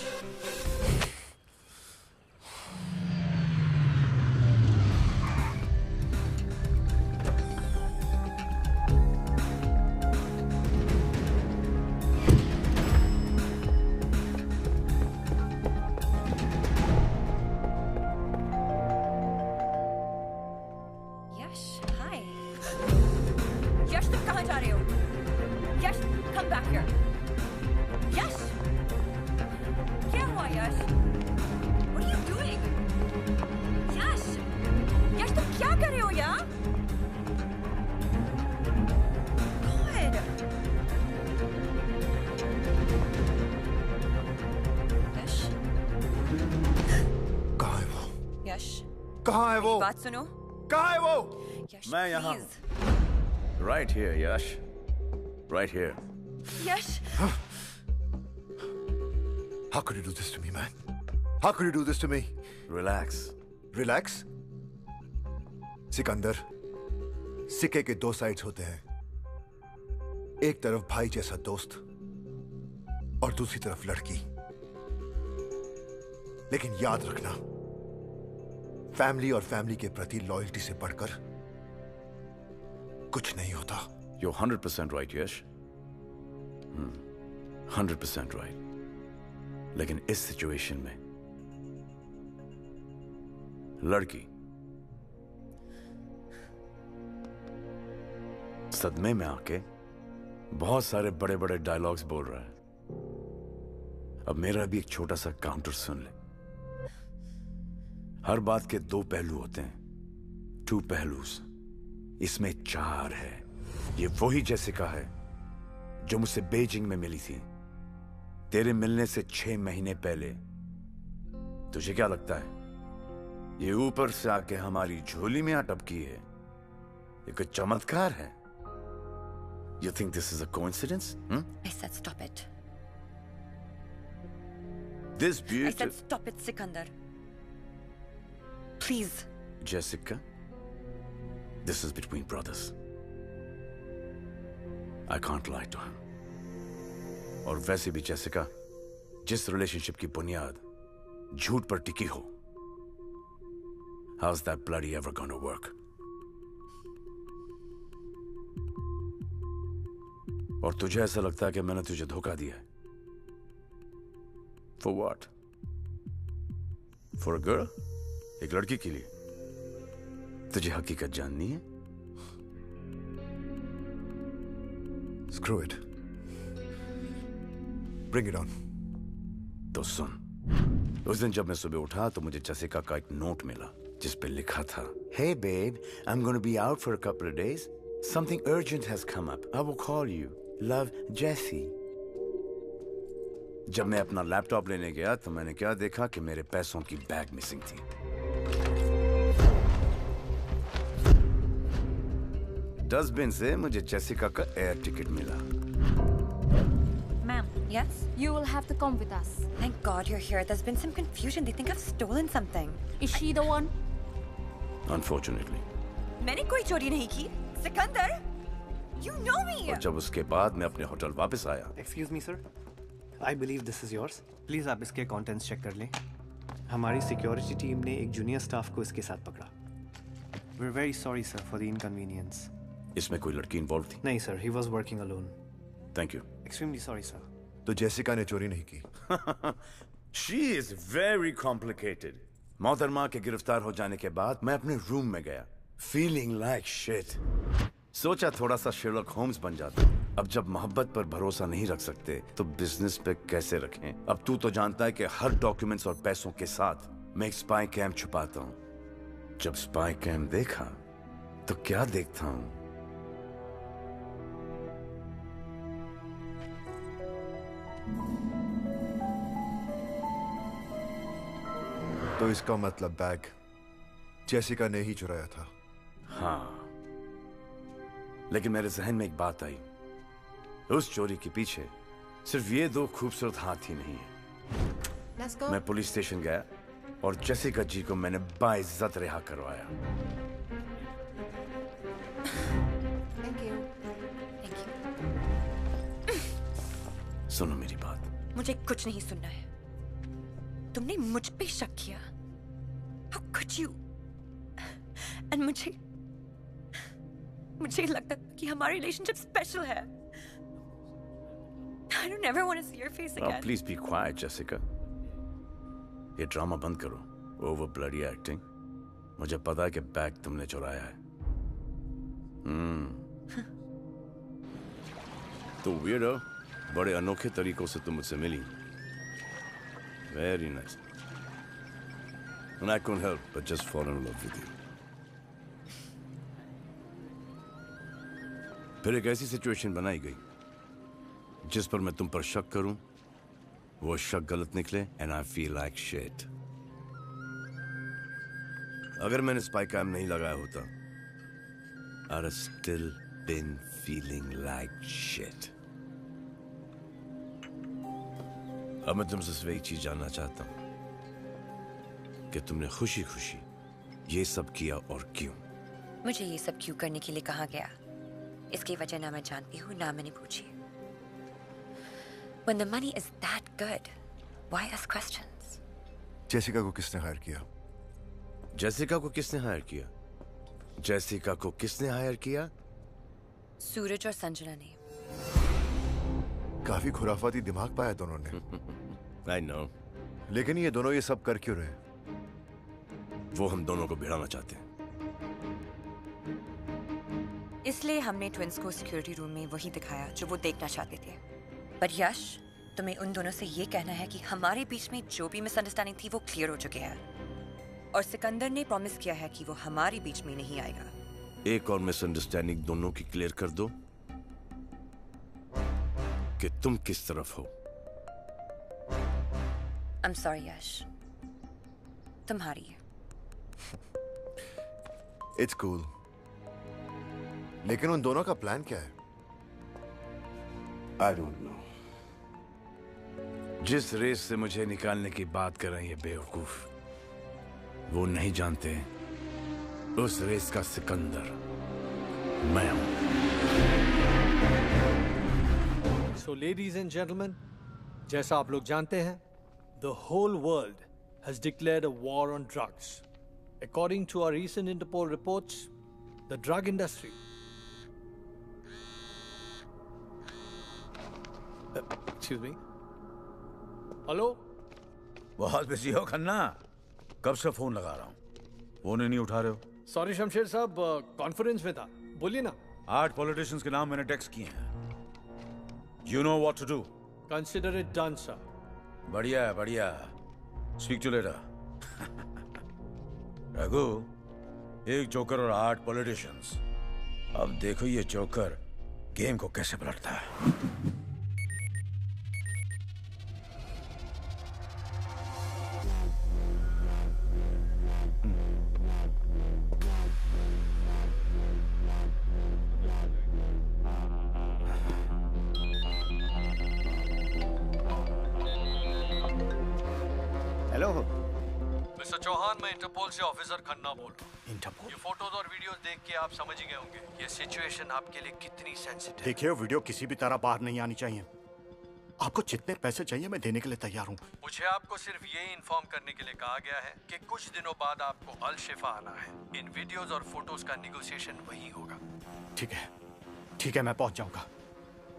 वो? बात सुनो। कहाँ है वो? यश, मैं यहाँ हूँ। Right here, Yash. Right here. Yash. How could you do this to me, man? How could you do this to me? Relax. Relax? Sikandar, सिक्के के दो साइड्स होते हैं। एक तरफ भाई जैसा दोस्त और दूसरी तरफ लड़की। लेकिन याद रखना, फैमिली और फैमिली के प्रति लॉयल्टी से बढ़कर कुछ नहीं होता। You're 100% right, Yash. 100% right. लेकिन इस सिचुएशन में लड़की सदमे में आके बहुत सारे बड़े बड़े डायलॉग्स बोल रहा है। अब मेरा भी एक छोटा सा काउंटर सुन ले। हर बात के दो पहलू होते हैं, टू पहलूस। इसमें चार है। ये वही जेसिका है जो मुझसे बीजिंग में मिली थी, तेरे मिलने से 6 महीने पहले। तुझे क्या लगता है ये ऊपर से आके हमारी झोली में अटकी है? ये कोई चमत्कार है? You think this is a coincidence? I said stop it. This I beautiful... said stop it, Sikandar. Please. Jessica, this is between brothers. I can't lie to him. और वैसे भी जेसिका, जिस रिलेशनशिप की बुनियाद झूठ पर टिकी हो, how's that bloody ever gonna work? और तुझे ऐसा लगता है कि मैंने तुझे धोखा दिया है? For what? For a girl? एक लड़की के लिए? तुझे हकीकत जाननी है? Screw it. Bring it on. तो सुन, उस दिन जब मैं सुबह उठा तो मुझे जेसिका का एक नोट मिला जिस पे लिखा था, Hey babe, I'm going to be out for a couple of days. Something urgent has come up. I will call you. Love, Jessie. जब मैं अपना लैपटॉप लेने गया तो मैंने क्या देखा कि मेरे पैसों की बैग मिसिंग थी। डस्टबिन से मुझे जेसिका का एयर टिकट मिला। Ma'am. Yes? You will have to come with us. Thank God you're here. There's been some confusion. They think I've stolen something. Is she the one? Unfortunately. मैंने कोई चोरी नहीं की। Sikandar, you know me. और जब उसके बाद मैं अपने होटल वापस आया। Excuse me, sir. I believe this is yours. Please आप इसके contents check कर लें। हमारी सिक्योरिटी टीम ने एक जूनियर स्टाफ को इसके साथ पकड़ा। We're very sorry, sir, for the inconvenience. इसमें कोई लड़की इन्वॉल्व थी? नहीं sir, he was working alone. Thank you. Extremely sorry, sir. तो जेसिका ने चोरी नहीं की। She is very complicated. मोहतरमा के गिरफ्तार हो जाने के बाद मैं अपने रूम में गया, feeling like shit. सोचा थोड़ा सा शेरलॉक होम्स बन जाता। अब जब मोहब्बत पर भरोसा नहीं रख सकते तो बिजनेस पे कैसे रखें? अब तू तो जानता है कि हर डॉक्यूमेंट्स और पैसों के साथ मैं एक स्पाई कैम छुपाता हूँ। जब स्पाई कैम देखा तो क्या देखता हूँ? तो इसका मतलब बैग जेसिका ने ही चुराया था। हाँ, लेकिन मेरे जहन में एक बात आई, उस चोरी के पीछे सिर्फ ये दो खूबसूरत हाथ ही नहीं है। Let's go. मैं पुलिस स्टेशन गया और जेसिका जी को मैंने बाइज्जत रिहा करवाया। Thank you. सुनो मेरी बात। मुझे कुछ नहीं सुनना है। तुमने मुझ पे शक किया। How could you? And मुझे लगता था कि हमारा रिलेशनशिप स्पेशल है। I don't ever want to see your face again. Please be quiet, Jessica. ये ड्रामा बंद करो। Over bloody acting. मुझे पता है कि बैग तुमने चुराया है। तो weirdo, बड़े अनोखे तरीकों से तुम मुझसे मिली। Very nice. And I couldn't help but just fall in love with you. फिर एक ऐसी सिचुएशन बनाई गई जिस पर मैं तुम पर शक करूं, वो शक गलत निकले, and I feel like shit. अगर मैंने स्पाई कैम नहीं लगाया होता, I'd still been feeling like shit. अब मैं तुमसे सिर्फ एक चीज जानना चाहता हूं कि तुमने खुशी खुशी ये सब किया और क्यों? मुझे ये सब क्यों करने के लिए कहा गया, इसकी वजह ना मैं जानती हूँ ना मैंने पूछी। When the money is that good, why ask questions? Jessica को किसने हायर किया? जेसिका को किसने हायर किया? जेसिका को किसने हायर किया? सूरज और संजना ने। काफी खुराफाती दिमाग पाया दोनों ने। I know. लेकिन ये दोनों ये सब कर क्यों रहे? वो हम दोनों को भिड़ाना चाहते हैं। इसलिए हमने ट्विंस को सिक्योरिटी रूम में वही दिखाया जो वो देखना चाहते थे। पर यश, तुम्हें उन दोनों से ये कहना है कि हमारे बीच में जो भी मिसअंडरस्टैंडिंग थी वो क्लियर हो चुके हैं, और सिकंदर ने प्रॉमिस किया है कि वो हमारे बीच में नहीं आएगा। एक और मिसअंडरस्टैंडिंग दोनों की क्लियर कर दो कि तुम किस तरफ हो। I'm sorry यश, तुम्हारी है। It's cool. लेकिन उन दोनों का प्लान क्या है? I don't know. जिस रेस से मुझे निकालने की बात कर रहे हैं ये बेवकूफ, वो नहीं जानते उस रेस का सिकंदर मैं हूं। So ladies and gentlemen, जैसा आप लोग जानते हैं, the whole world has declared a war on drugs. According to our recent Interpol reports, the drug industry. Excuse me. Hello. बहुत बिजी हो खन्ना, कब से फोन लगा रहा हूँ, फोन ही नहीं उठा रहे हो। सॉरी शमशेर साहब, कॉन्फ्रेंस में था, बोलिए ना। 8 पॉलिटिशियंस के नाम मैंने टेक्स्ट किए हैं। You know what to do. Consider it done, sir. बढ़िया है, बढ़िया। Speak to you later. Raghu, एक जोकर और 8 पॉलिटिशियंस। अब देखो ये जोकर गेम को कैसे पलटता है। हेलो मिस्टर चौहान, मैं इंटरपोल से ऑफिसर खन्ना बोल रहा हूँ। इंटरपोल? ये फोटोज और वीडियोस देख के आप समझ ही गए होंगे ये सिचुएशन आपके लिए कितनी सेंसिटिव है। देखिए, वीडियो किसी भी तरह बाहर नहीं आनी चाहिए। आपको जितने पैसे चाहिए मैं देने के लिए तैयार हूँ। मुझे आपको सिर्फ ये इन्फॉर्म करने के लिए कहा गया है कि कुछ दिनों बाद आपको अल शिफा आना है। इन वीडियोस और फोटोज का निगोशिएशन वही होगा। ठीक है, मैं पहुंच जाऊंगा।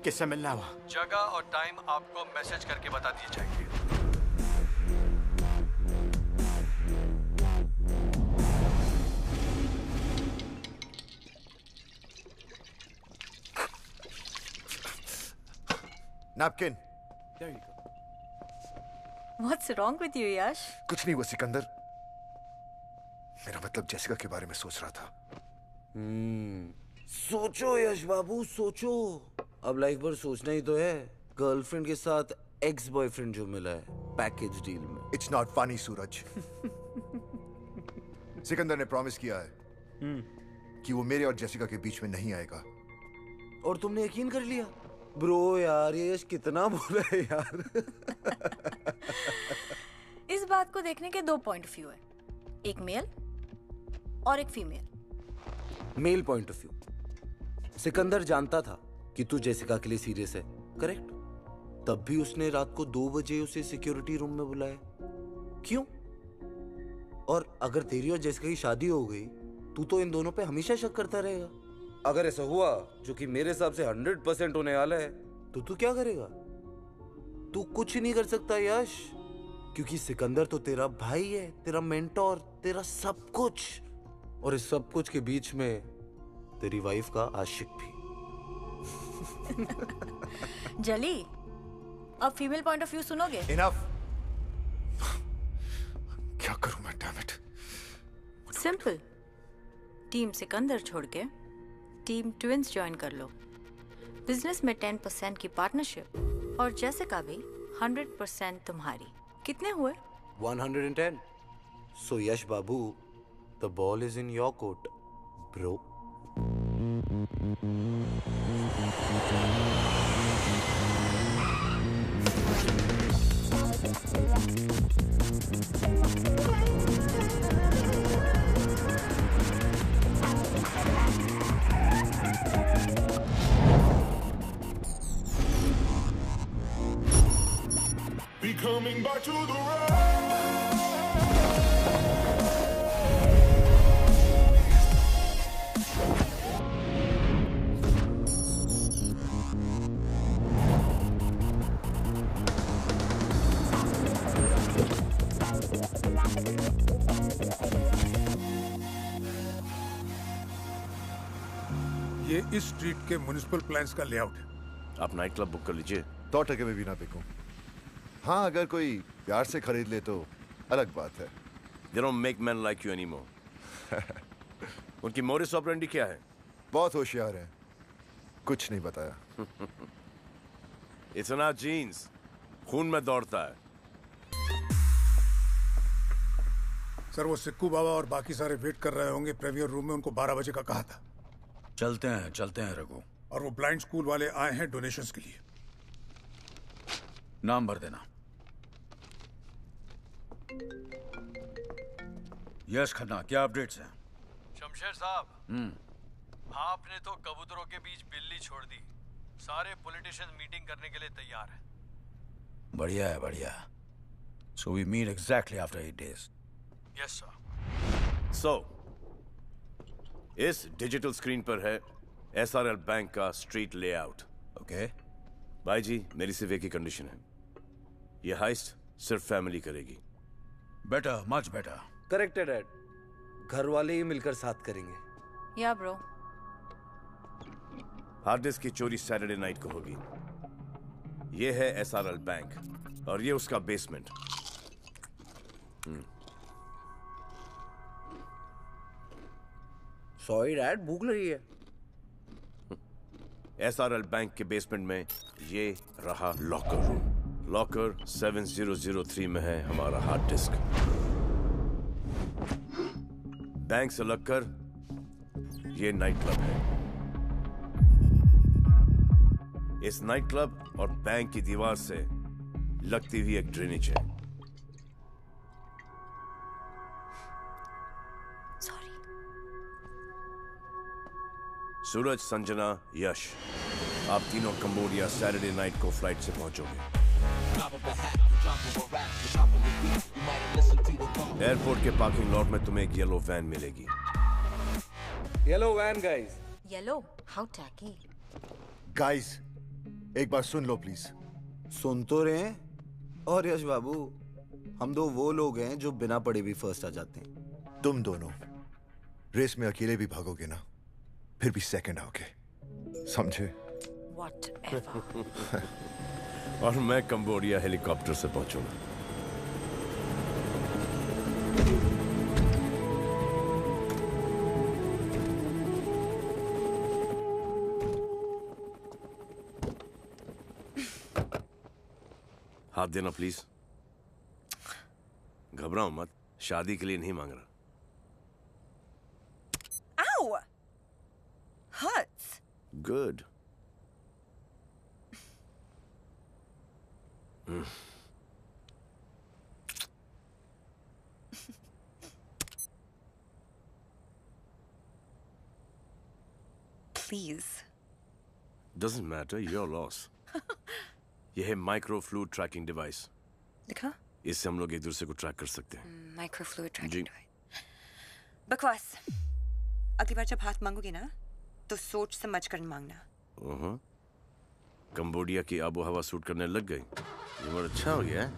किससे मिलना है वहाँ? जगह और टाइम आपको मैसेज करके बता दिए जाएंगे। Napkin. There you go. What's wrong with you, Yash? कुछ नहीं हुआ सिकंदर, मेरा मतलब जेसिका के बारे में सोच रहा था। सोचो यश बाबू, सोचो। अब लाइफ भर सोचना ही तो है। गर्लफ्रेंड के साथ एक्स बॉयफ्रेंड जो मिला है पैकेज डील में। इट्स नॉट फनी सूरज। सिकंदर ने प्रॉमिस किया है कि वो मेरे और जेसिका के बीच में नहीं आएगा। और तुमने यकीन कर लिया? ब्रो यार, ये यश कितना बुरा है यार। इस बात को देखने के 2 पॉइंट ऑफ व्यू है, एक मेल और एक female. Male point of view, Sikandar जानता था कि तू जेसिका के लिए सीरियस है, करेक्ट? तब भी उसने रात को 2 बजे उसे सिक्योरिटी रूम में बुलाया। क्यों? और अगर तेरी और जेसिका की शादी हो गई, तू तो इन दोनों पे हमेशा शक करता रहेगा। अगर ऐसा हुआ, जो कि मेरे हिसाब से 100% होने वाला है, तो तू क्या करेगा? तू कुछ नहीं कर सकता यश, क्योंकि सिकंदर तो तेरा भाई है, तेरा मेंटोर, तेरा सब कुछ। और इस सब कुछ के बीच में तेरी वाइफ का आशिक भी। जली, अब फीमेल पॉइंट ऑफ व्यू सुनोगे? इनफ। क्या करूं मैं, damn it. Simple, team Sikandar छोड़ के टीम ट्विंस ज्वाइन कर लो। बिजनेस में 10% की पार्टनरशिप, और जेसिका भी 100% तुम्हारी। कितने हुए? 110। सो यश बाबू, The ball is in your court, bro. Be coming back to the road. ये इस स्ट्रीट के म्युनिसिपल प्लान्स का लेआउट है। आप नाइट क्लब बुक कर लीजिए। 100 टके में भी ना बिकूं। हाँ, अगर कोई प्यार से खरीद ले तो अलग बात है। They don't make men like you anymore. उनकी मोरिस ऑपरेंडी क्या है? बहुत होशियार है। कुछ नहीं बताया। इतना जीन्स खून में दौड़ता है। सर, वो सिक्कू बाबा और बाकी सारे वेट कर रहे होंगे प्रीमियर रूम में। उनको 12 बजे का कहा था। चलते हैं रघु। और वो ब्लाइंड स्कूल वाले आए हैं डोनेशंस के लिए। नाम भर देना। यश खन्ना, क्या अपडेट्स हैं? शमशेर साहब, आपने तो कबूतरों के बीच बिल्ली छोड़ दी। सारे पॉलिटिशियंस मीटिंग करने के लिए तैयार हैं। बढ़िया है, बढ़िया। So we meet exactly after 8 days. Yes, sir. So, इस डिजिटल स्क्रीन पर है SRL बैंक का स्ट्रीट लेआउट। ओके भाई जी, मेरी सिर्फ एक ही कंडीशन है। ये हाइस्ट सिर्फ फैमिली करेगी। Better, much better. करेक्ट है डैड। घर वाले ही मिलकर साथ करेंगे। या ब्रो। हार्ड डिस्क की चोरी सैटरडे नाइट को होगी। ये है SRL बैंक और ये उसका बेसमेंट। सॉरी डैड, भूख लगी है। SRL बैंक के बेसमेंट में ये रहा लॉकर रूम। लॉकर 7003 में है हमारा हार्ड डिस्क। बैंक से लगकर ये नाइट क्लब है। इस नाइट क्लब और बैंक की दीवार से लगती हुई एक ड्रेनेज है। सूरज, संजना, यश, आप तीनों कंबोडिया सैटरडे नाइट को फ्लाइट से पहुंचोगे। एयरपोर्ट के पार्किंग लॉट में तुम्हें एक येलो वैन मिलेगी। Yellow van guys. Yellow? How tacky. Guys, एक बार सुन लो प्लीज। सुन तो रहे हैं। और यश बाबू, हम दो वो लोग हैं जो बिना पढ़े भी फर्स्ट आ जाते हैं। तुम दोनों रेस में अकेले भी भागोगे ना, फिर भी सेकंड आओगे, समझे? Whatever. और मैं कंबोडिया हेलीकॉप्टर से पहुंचूंगा। हाथ देना प्लीज। घबराओ मत, शादी के लिए नहीं मांग रहा। Ow! Hurts. Good. Please. Doesn't matter, your loss. यह है माइक्रो फ्लूइड ट्रैकिंग डिवाइस। दिखा? इससे हम लोग एक दूसरे को ट्रैक कर सकते हैं। Micro fluid tracking device. बकवास। अगली बार जब हाथ मांगोगी ना, तो सोच समझ कर मांगना। कंबोडिया की आबो हवा सूट करने लग गई। ये बहुत अच्छा हो गया है।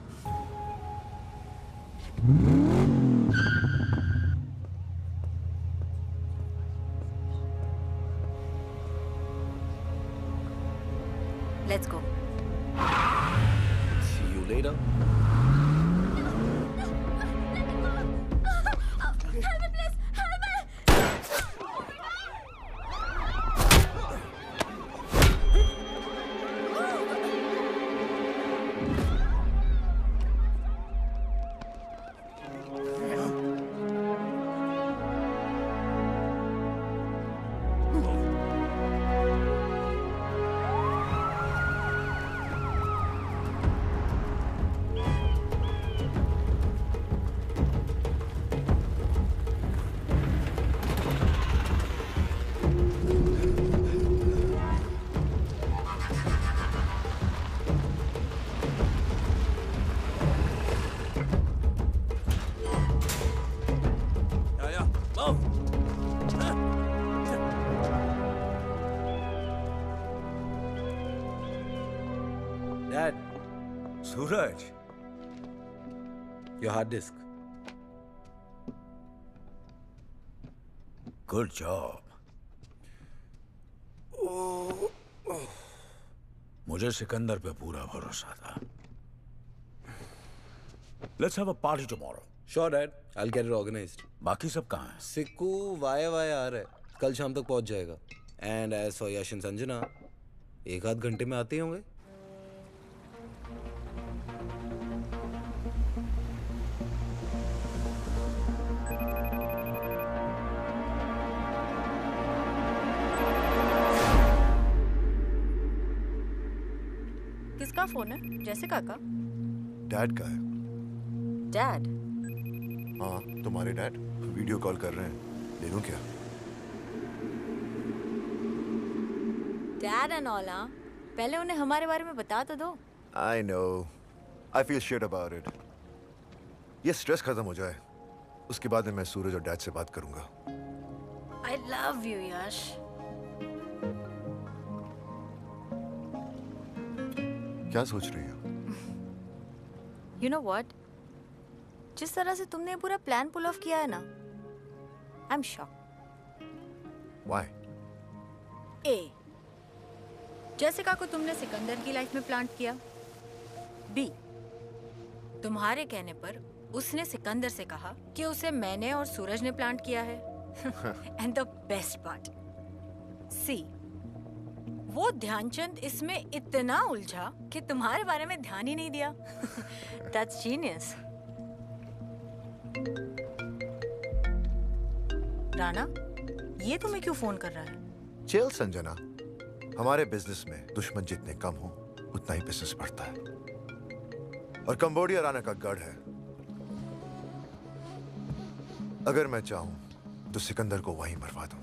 Let's go. See you later. Dad, Suraj, your hard disk. Good job. मुझे सिकंदर पे पूरा भरोसा था. Let's have a party tomorrow. Sure, Dad. I'll get it organized. बाकी सब कहाँ हैं? सिक्कू वाया वाया आ रहा है. कल शाम तक पहुंच जाएगा. And as for Yash and Sanjana, 1-8 घंटे में आते होंगे. किसका फोन है? जेसिका का? डैड का है। डैड? हाँ, तुम्हारे डैड वीडियो कॉल कर रहे हैं। ले लूं क्या? डैड एंड ऑल, हाँ? पहले उन्हें हमारे बारे में बता तो दो। I know. I feel shit about it. ये स्ट्रेस खत्म हो जाए, उसके बाद मैं सूरज और डैड से बात करूंगा। I love you, यश। क्या सोच रही हो? You know what? जिस तरह से तुमने पूरा प्लान पुल ऑफ किया है ना, I'm shocked. Why? A. Jessica को तुमने सिकंदर की लाइफ में प्लांट किया। B. तुम्हारे कहने पर उसने सिकंदर से कहा कि उसे मैंने और सूरज ने प्लांट किया है। And the best part. C. वो ध्यानचंद इसमें इतना उलझा कि तुम्हारे बारे में ध्यान ही नहीं दिया। That's genius. राणा, ये तुम्हें क्यों फोन कर रहा है? चिल संजना, हमारे बिजनेस में दुश्मन जितने कम हो उतना ही बिजनेस बढ़ता है। और कंबोडिया राणा का गढ़ है। अगर मैं चाहूं तो सिकंदर को वहीं मरवा दूं,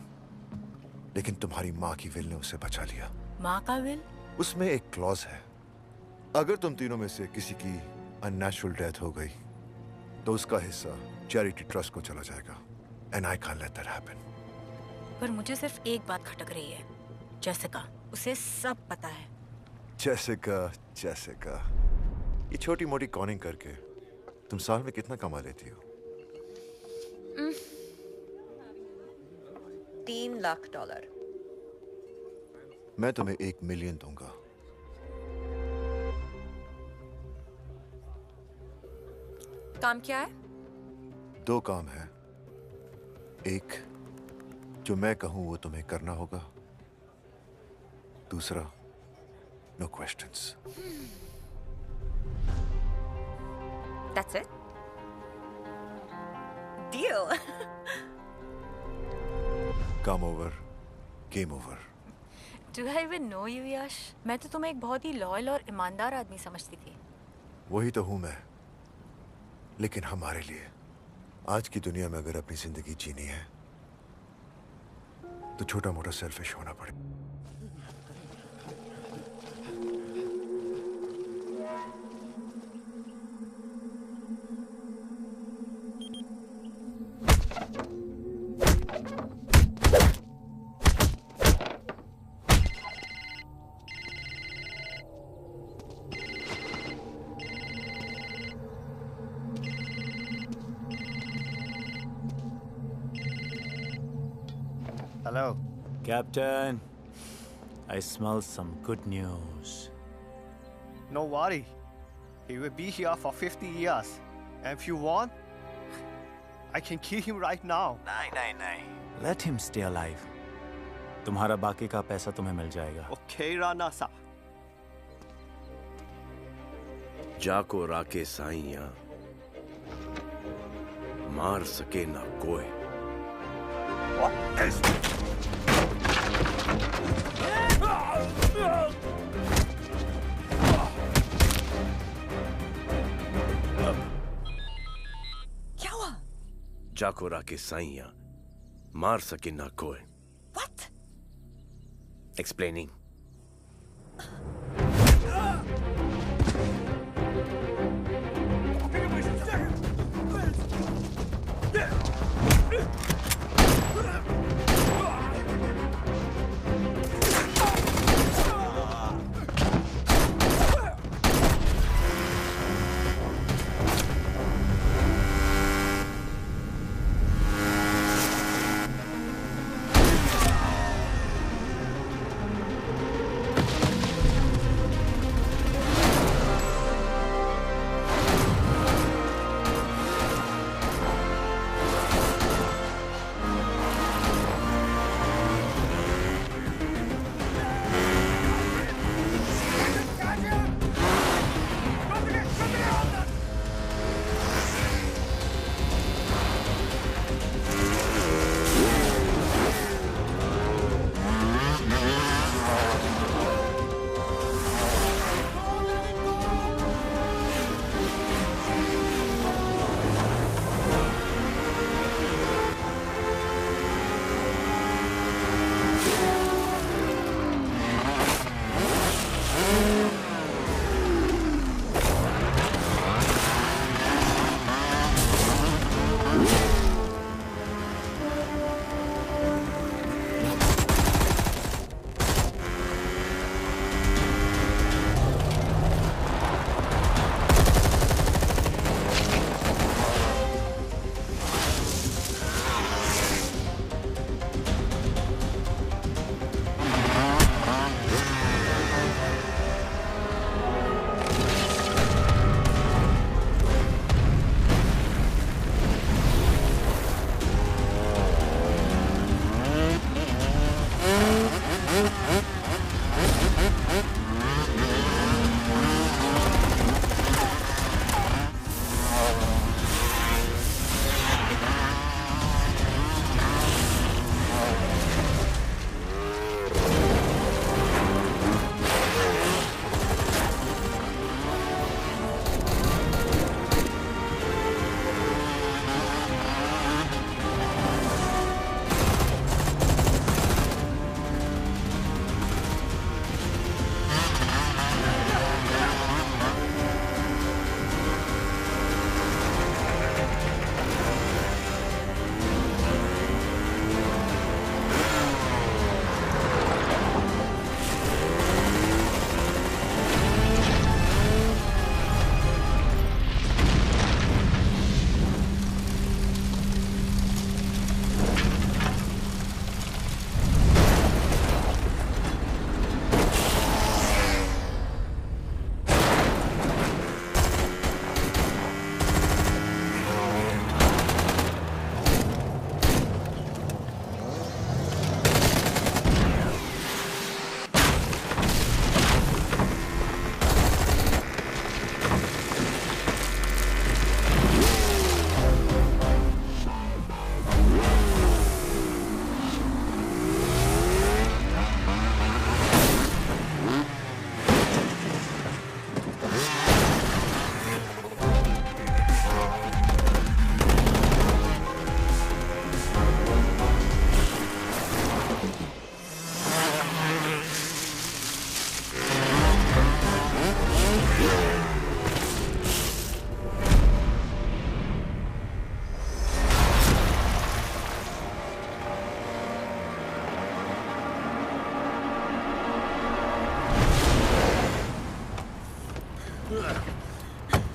लेकिन तुम्हारी माँ की विल ने उसे बचा लिया। माँ का विल? उसमें एक क्लॉज है, अगर तुम तीनों में से किसी की अननेचुरल डेथ हो गई तो उसका हिस्सा चैरिटी ट्रस्ट को चला जाएगा। And I can't let that happen. पर मुझे सिर्फ एक बात खटक रही है, जेसिका, उसे सब पता है। जेसिका, ये छोटी मोटी कॉनिंग करके तुम साल में कितना कमा लेती हो? $3 लाख। मैं तुम्हें 1 मिलियन दूंगा। काम क्या है? 2 काम है। एक, जो मैं कहूं वो तुम्हें करना होगा। दूसरा, no questions. That's it? Deal. Come over, game over. Do I even know you, यश? मैं तो तुम्हें एक बहुत ही लॉयल और ईमानदार आदमी समझती थी। वही तो हूं मैं, लेकिन हमारे लिए आज की दुनिया में अगर अपनी जिंदगी जीनी है तो छोटा मोटा सेल्फिश होना पड़े। Hello. Captain, I smell some good news. No worry. He will be here for 50 years. And if you want, I can kill him right now. नहीं. Let him stay alive. तुम्हारा बाकी का पैसा तुम्हें मिल जाएगा। Okay, Rana sir. जाको राके साइया, मार सके ना कोई। What is चाको राके साइया मार सके ना कोई। What? Explaining.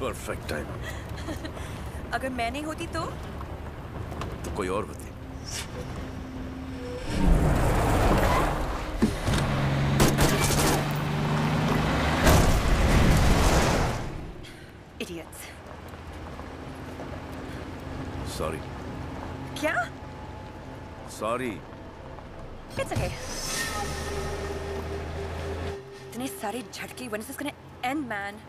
Perfect time. अगर मैं नहीं होती तो कोई और होती। Idiots. सॉरी। क्या? सॉरी। It's okay. इतने सारे झटके, when is this gonna end, man?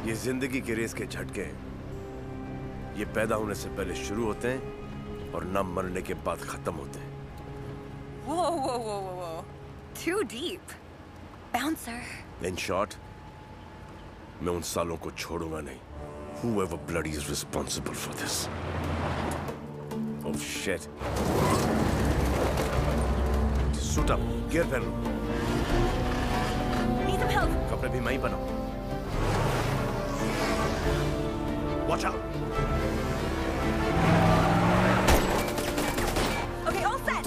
ये जिंदगी के रेस के झटके हैं। ये पैदा होने से पहले शुरू होते हैं और न मरने के बाद खत्म होते हैं। Whoa, whoa, whoa, whoa, whoa. Too deep. Bouncer. In short, मैं उन सालों को छोड़ूंगा नहीं। Whoever bloody is responsible for this. Oh shit. Suit up. Gear पहन लो. Need some help. कपड़े भी मैं ही बनाऊं. Watch out. Okay, all set.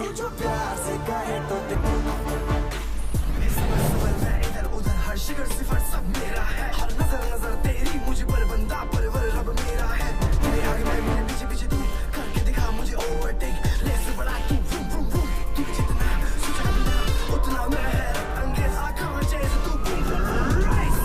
हर शिखर सिफर सब मेरा है हर नजर नजर तेरी मुझे पर बंदा परवर रब मेरा है मेरे आगे मैं मेरे पीछे पीछे तू करके दिखा मुझे ओवरटेक ले से बड़ा तू वूम वूम वूम तू जितना सोचा करना उतना मैं है अंग्रेज आंखों में चेज तू बूम बूम राइस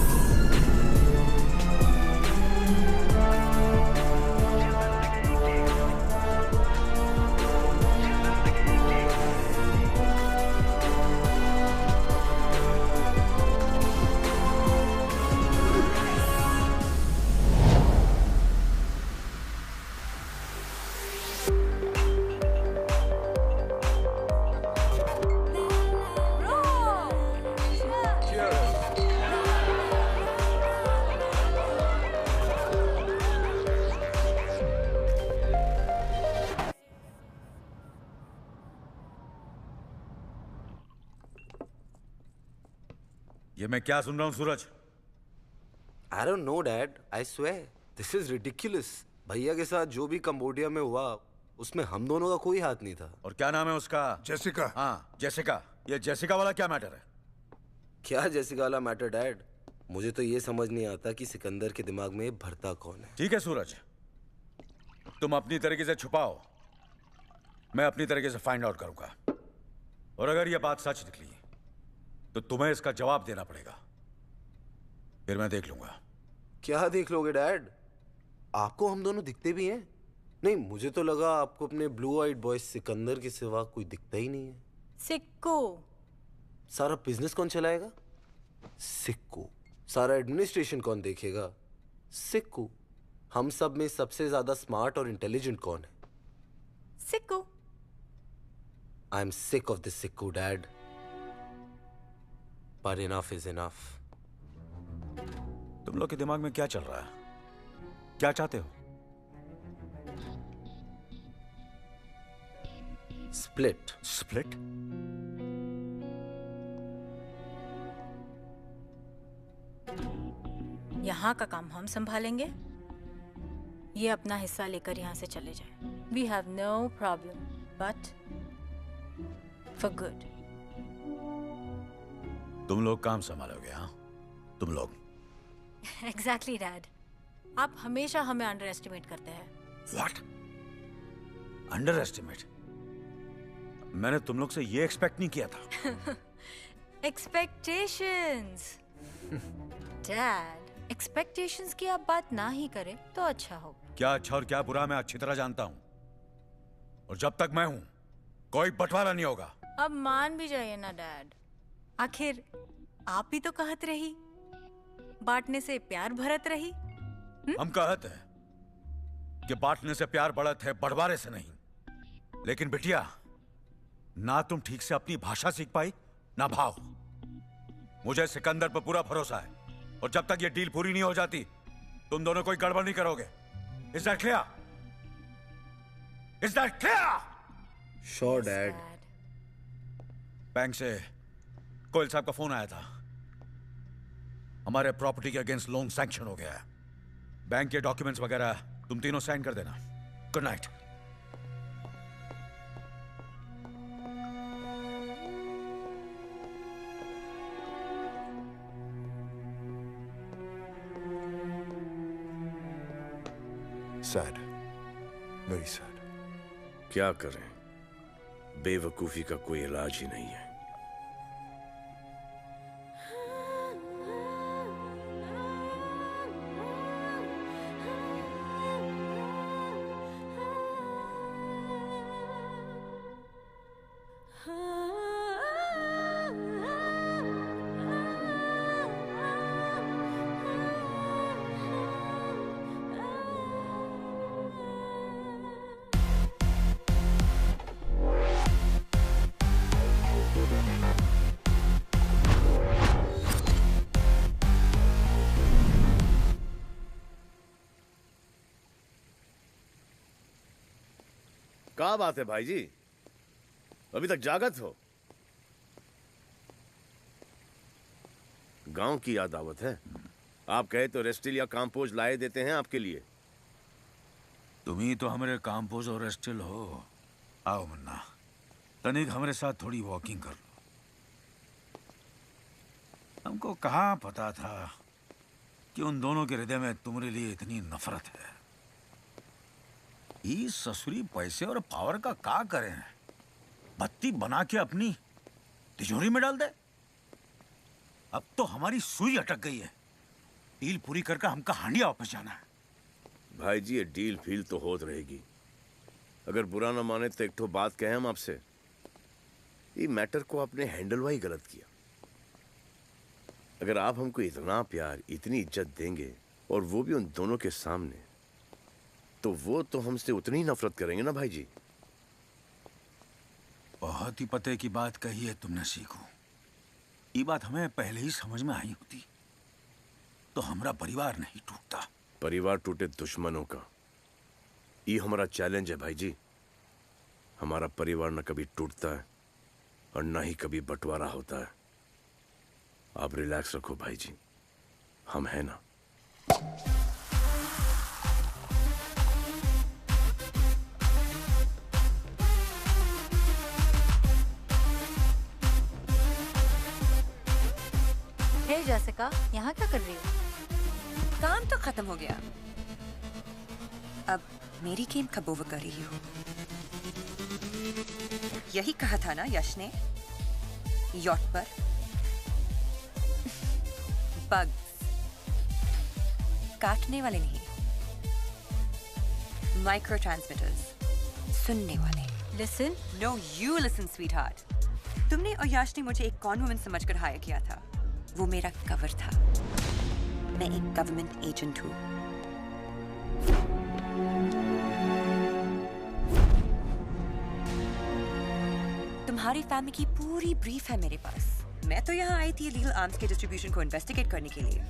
ये मैं क्या सुन रहा हूँ सूरज? I don't know, Dad. I swear. This is ridiculous. भैया के साथ जो भी कंबोडिया में हुआ उसमें हम दोनों का कोई हाथ नहीं था. और क्या नाम है उसका? जेसिका. हाँ, जेसिका. ये जेसिका वाला क्या मैटर है? क्या जेसिका वाला मैटर, डैड? मुझे तो ये समझ नहीं आता कि सिकंदर के दिमाग में भरता कौन है. ठीक है सूरज, तुम अपनी तरीके से छुपाओ, मैं अपनी तरीके से फाइंड आउट करूंगा. और अगर ये बात सच निकली तो तुम्हें इसका जवाब देना पड़ेगा. फिर मैं देख लूंगा. क्या देख लोगे डैड? आपको हम दोनों दिखते भी हैं? नहीं, मुझे तो लगा आपको अपने ब्लू आइड बॉय सिकंदर के सिवा कोई दिखता ही नहीं है. सिक्कू. सारा बिजनेस कौन चलाएगा? सिक्कू. सारा एडमिनिस्ट्रेशन कौन देखेगा? सिक्कू. हम सब में सबसे ज्यादा स्मार्ट और इंटेलिजेंट कौन है? सिक्कू. I am sick of this Sikku, dad. But enough is enough. तुम लोग के दिमाग में क्या चल रहा है? क्या चाहते हो? Split. Split? यहाँ का काम हम संभालेंगे, ये अपना हिस्सा लेकर यहाँ से चले जाए. We have no problem, but for good. तुम लोग काम संभालोगे? हाँ, तुम लोग. Exactly, Dad. आप हमेशा हमें अंडर एस्टिमेट करते हैं. What? Under estimate? मैंने तुम लोग से ये एक्सपेक्ट नहीं किया था. Expectations. Dad, expectations की आप बात ना ही करें तो अच्छा हो. क्या अच्छा और क्या बुरा मैं अच्छी तरह जानता हूँ. और जब तक मैं हूँ कोई बंटवारा नहीं होगा. अब मान भी जाइए ना डैड. आखिर आप ही तो कहत रही, बांटने से प्यार भरत रही. हम कहत हैं कि बांटने से प्यार बढ़त है, बंटवारे से नहीं. लेकिन बिटिया, ना तुम ठीक से अपनी भाषा सीख पाई ना भाव. मुझे सिकंदर पर पूरा भरोसा है और जब तक ये डील पूरी नहीं हो जाती तुम दोनों कोई गड़बड़ नहीं करोगे. Is that clear? Is that clear? Sure, Dad. Bank से कोयल साहब का फोन आया था. हमारे प्रॉपर्टी के अगेंस्ट लोन सैंक्शन हो गया है. बैंक के डॉक्यूमेंट्स वगैरह तुम तीनों साइन कर देना. Good night. Sad. Very sad. क्या करें, बेवकूफी का कोई इलाज ही नहीं है. क्या बात है भाई जी, अभी तक जागत हो? गांव की याद आवत है। आप कहे तो रेस्टिल या काम्पोज लाए देते हैं आपके लिए। तुम ही तो हमारे काम्पोज और रेस्टिल हो। आओ मुन्ना, तनिक हमारे साथ थोड़ी वॉकिंग कर लो। हमको कहाँ पता था कि उन दोनों के हृदय में तुम्हारे लिए इतनी नफरत है। इस ससुरी पैसे और पावर का क्या करें? बत्ती बना के अपनी तिजोरी में डाल दे। अब तो हमारी सुई अटक गई है। डील पूरी करके हमका हांडिया वापस जाना है। भाई जी, ये डील फील तो होत रहेगी। अगर बुरा ना माने तो एक ठो बात कहें हम आपसे। ये मैटर को आपने हैंडल वाही गलत किया। अगर आप हमको इतना प्यार, इतनी इज्जत देंगे और वो भी उन दोनों के सामने, तो वो तो हमसे उतनी ही नफरत करेंगे ना भाई जी। बहुत ही पते की बात कही है तुमने सीखो। ये बात हमें पहले ही समझ में आई होती तो हमारा परिवार नहीं टूटता। परिवार टूटे दुश्मनों का, ये हमारा चैलेंज है भाई जी। हमारा परिवार न कभी टूटता है और न ही कभी बंटवारा होता है। आप रिलैक्स रखो भाई जी, हम हैं ना। हे जेसिका, यहाँ क्या कर रही हो? काम तो खत्म हो गया, अब मेरी गेम कब ओवर कर रही हो? यही कहा था ना यश ने, यॉट पर बग्स काटने वाले नहीं, माइक्रो ट्रांसमिटर्स सुनने वाले। Listen. No you listen sweetheart. तुमने और यश ने मुझे एक कॉन वुमन समझकर हायर किया था। वो मेरा कवर था। मैं एक गवर्नमेंट एजेंट हूँ। तुम्हारी फैमिली की पूरी ब्रीफ है मेरे पास। मैं तो यहाँ आई थी लीगल आर्म्स के डिस्ट्रीब्यूशन को इन्वेस्टिगेट करने के लिए,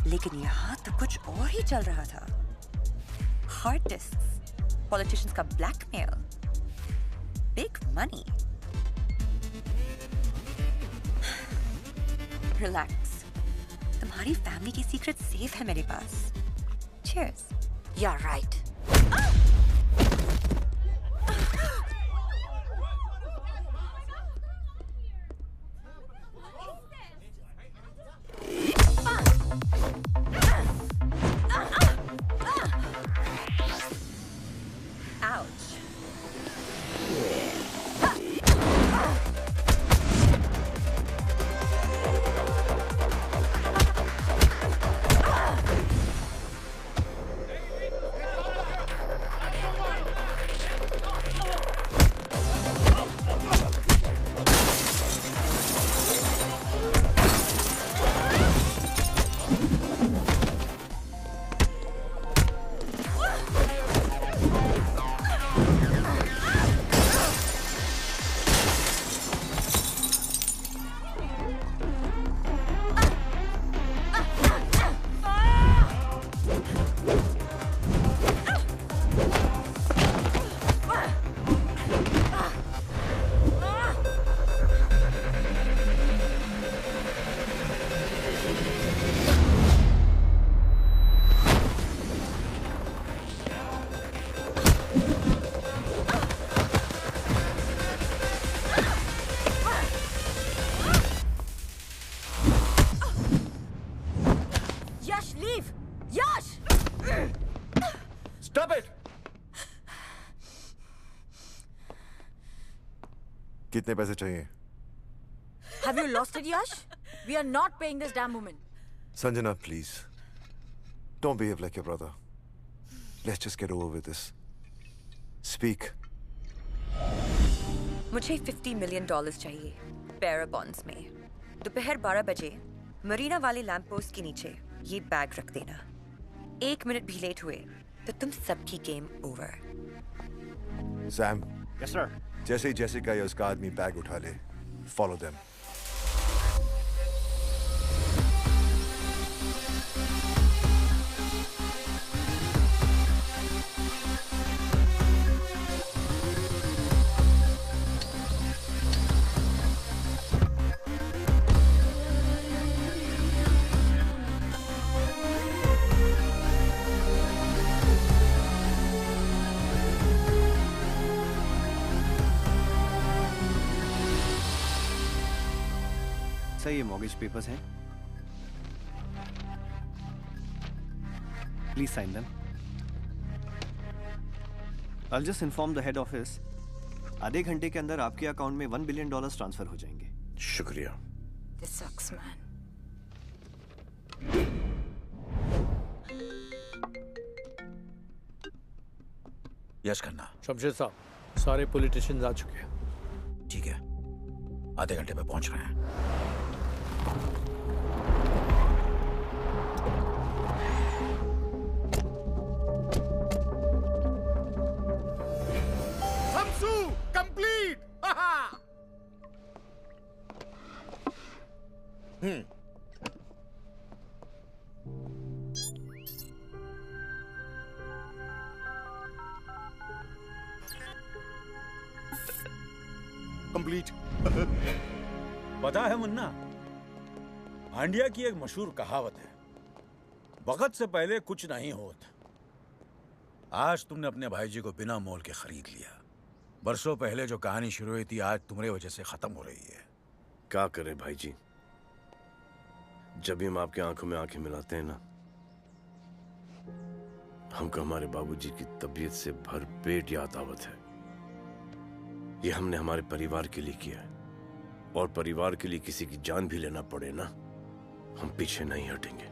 लेकिन यहाँ तो कुछ और ही चल रहा था। हार्ड डिस्क्स, पॉलिटिशियंस का ब्लैकमेल, बिग मनी। रिलैक्स, तुम्हारी फैमिली के सीक्रेट सेफ है मेरे पास। Cheers. You're right. Ouch. कितने पैसे चाहिए? Have you lost it, Yash? We are not paying this damn woman. Sanjana, please. Don't behave like your brother. Let's just get over with this. Speak. मुझे $50 million चाहिए बेarer bonds में। दोपहर 12 बजे मरीना वाले lamp post के नीचे ये बैग रख देना। 1 मिनट भी लेट हुए तो तुम सबकी game over. Sam. Yes, sir. जैसे ही जेसिका या उसका आदमी बैग उठा ले, follow them. सर ये मॉर्गेज पेपर्स हैं, please sign them. I'll just inform the head office, आधे घंटे के अंदर आपके अकाउंट में $1 बिलियन ट्रांसफर हो जाएंगे। शुक्रिया। This sucks, man. यश खन्ना। शमशेर साहब, सारे पॉलिटिशियंस आ चुके हैं। ठीक है, आधे घंटे में पहुंच रहे हैं। समसू कंप्लीट। कंप्लीट। पता है मुन्ना, हांडिया की एक मशहूर कहावत है, वक्त से पहले कुछ नहीं होता। आज तुमने अपने भाई जी को बिना मोल के खरीद लिया। बरसों पहले जो कहानी शुरू हुई थी, आज तुम्हारी वजह से खत्म हो रही है। क्या करें भाई जी, जब भी हम आपकी आंखों में आंखें मिलाते हैं ना, हमको हमारे बाबूजी की तबीयत से भरपेट याद आवत है। ये हमने हमारे परिवार के लिए किया है, और परिवार के लिए किसी की जान भी लेना पड़े ना, हम पीछे नहीं हटेंगे।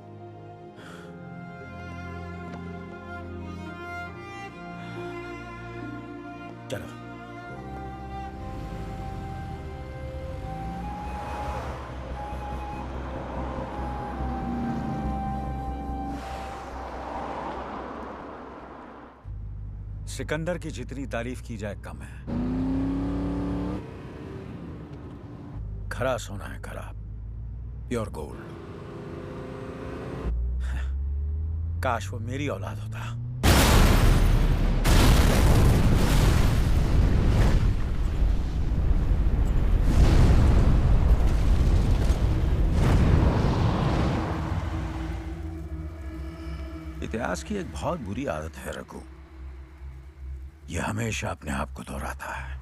चलो। सिकंदर की जितनी तारीफ की जाए कम है। खरा सोना है, खरा प्योर गोल्ड। काश वो मेरी औलाद होता। इतिहास की एक बहुत बुरी आदत है रघु, ये हमेशा अपने आप को दोहराता है।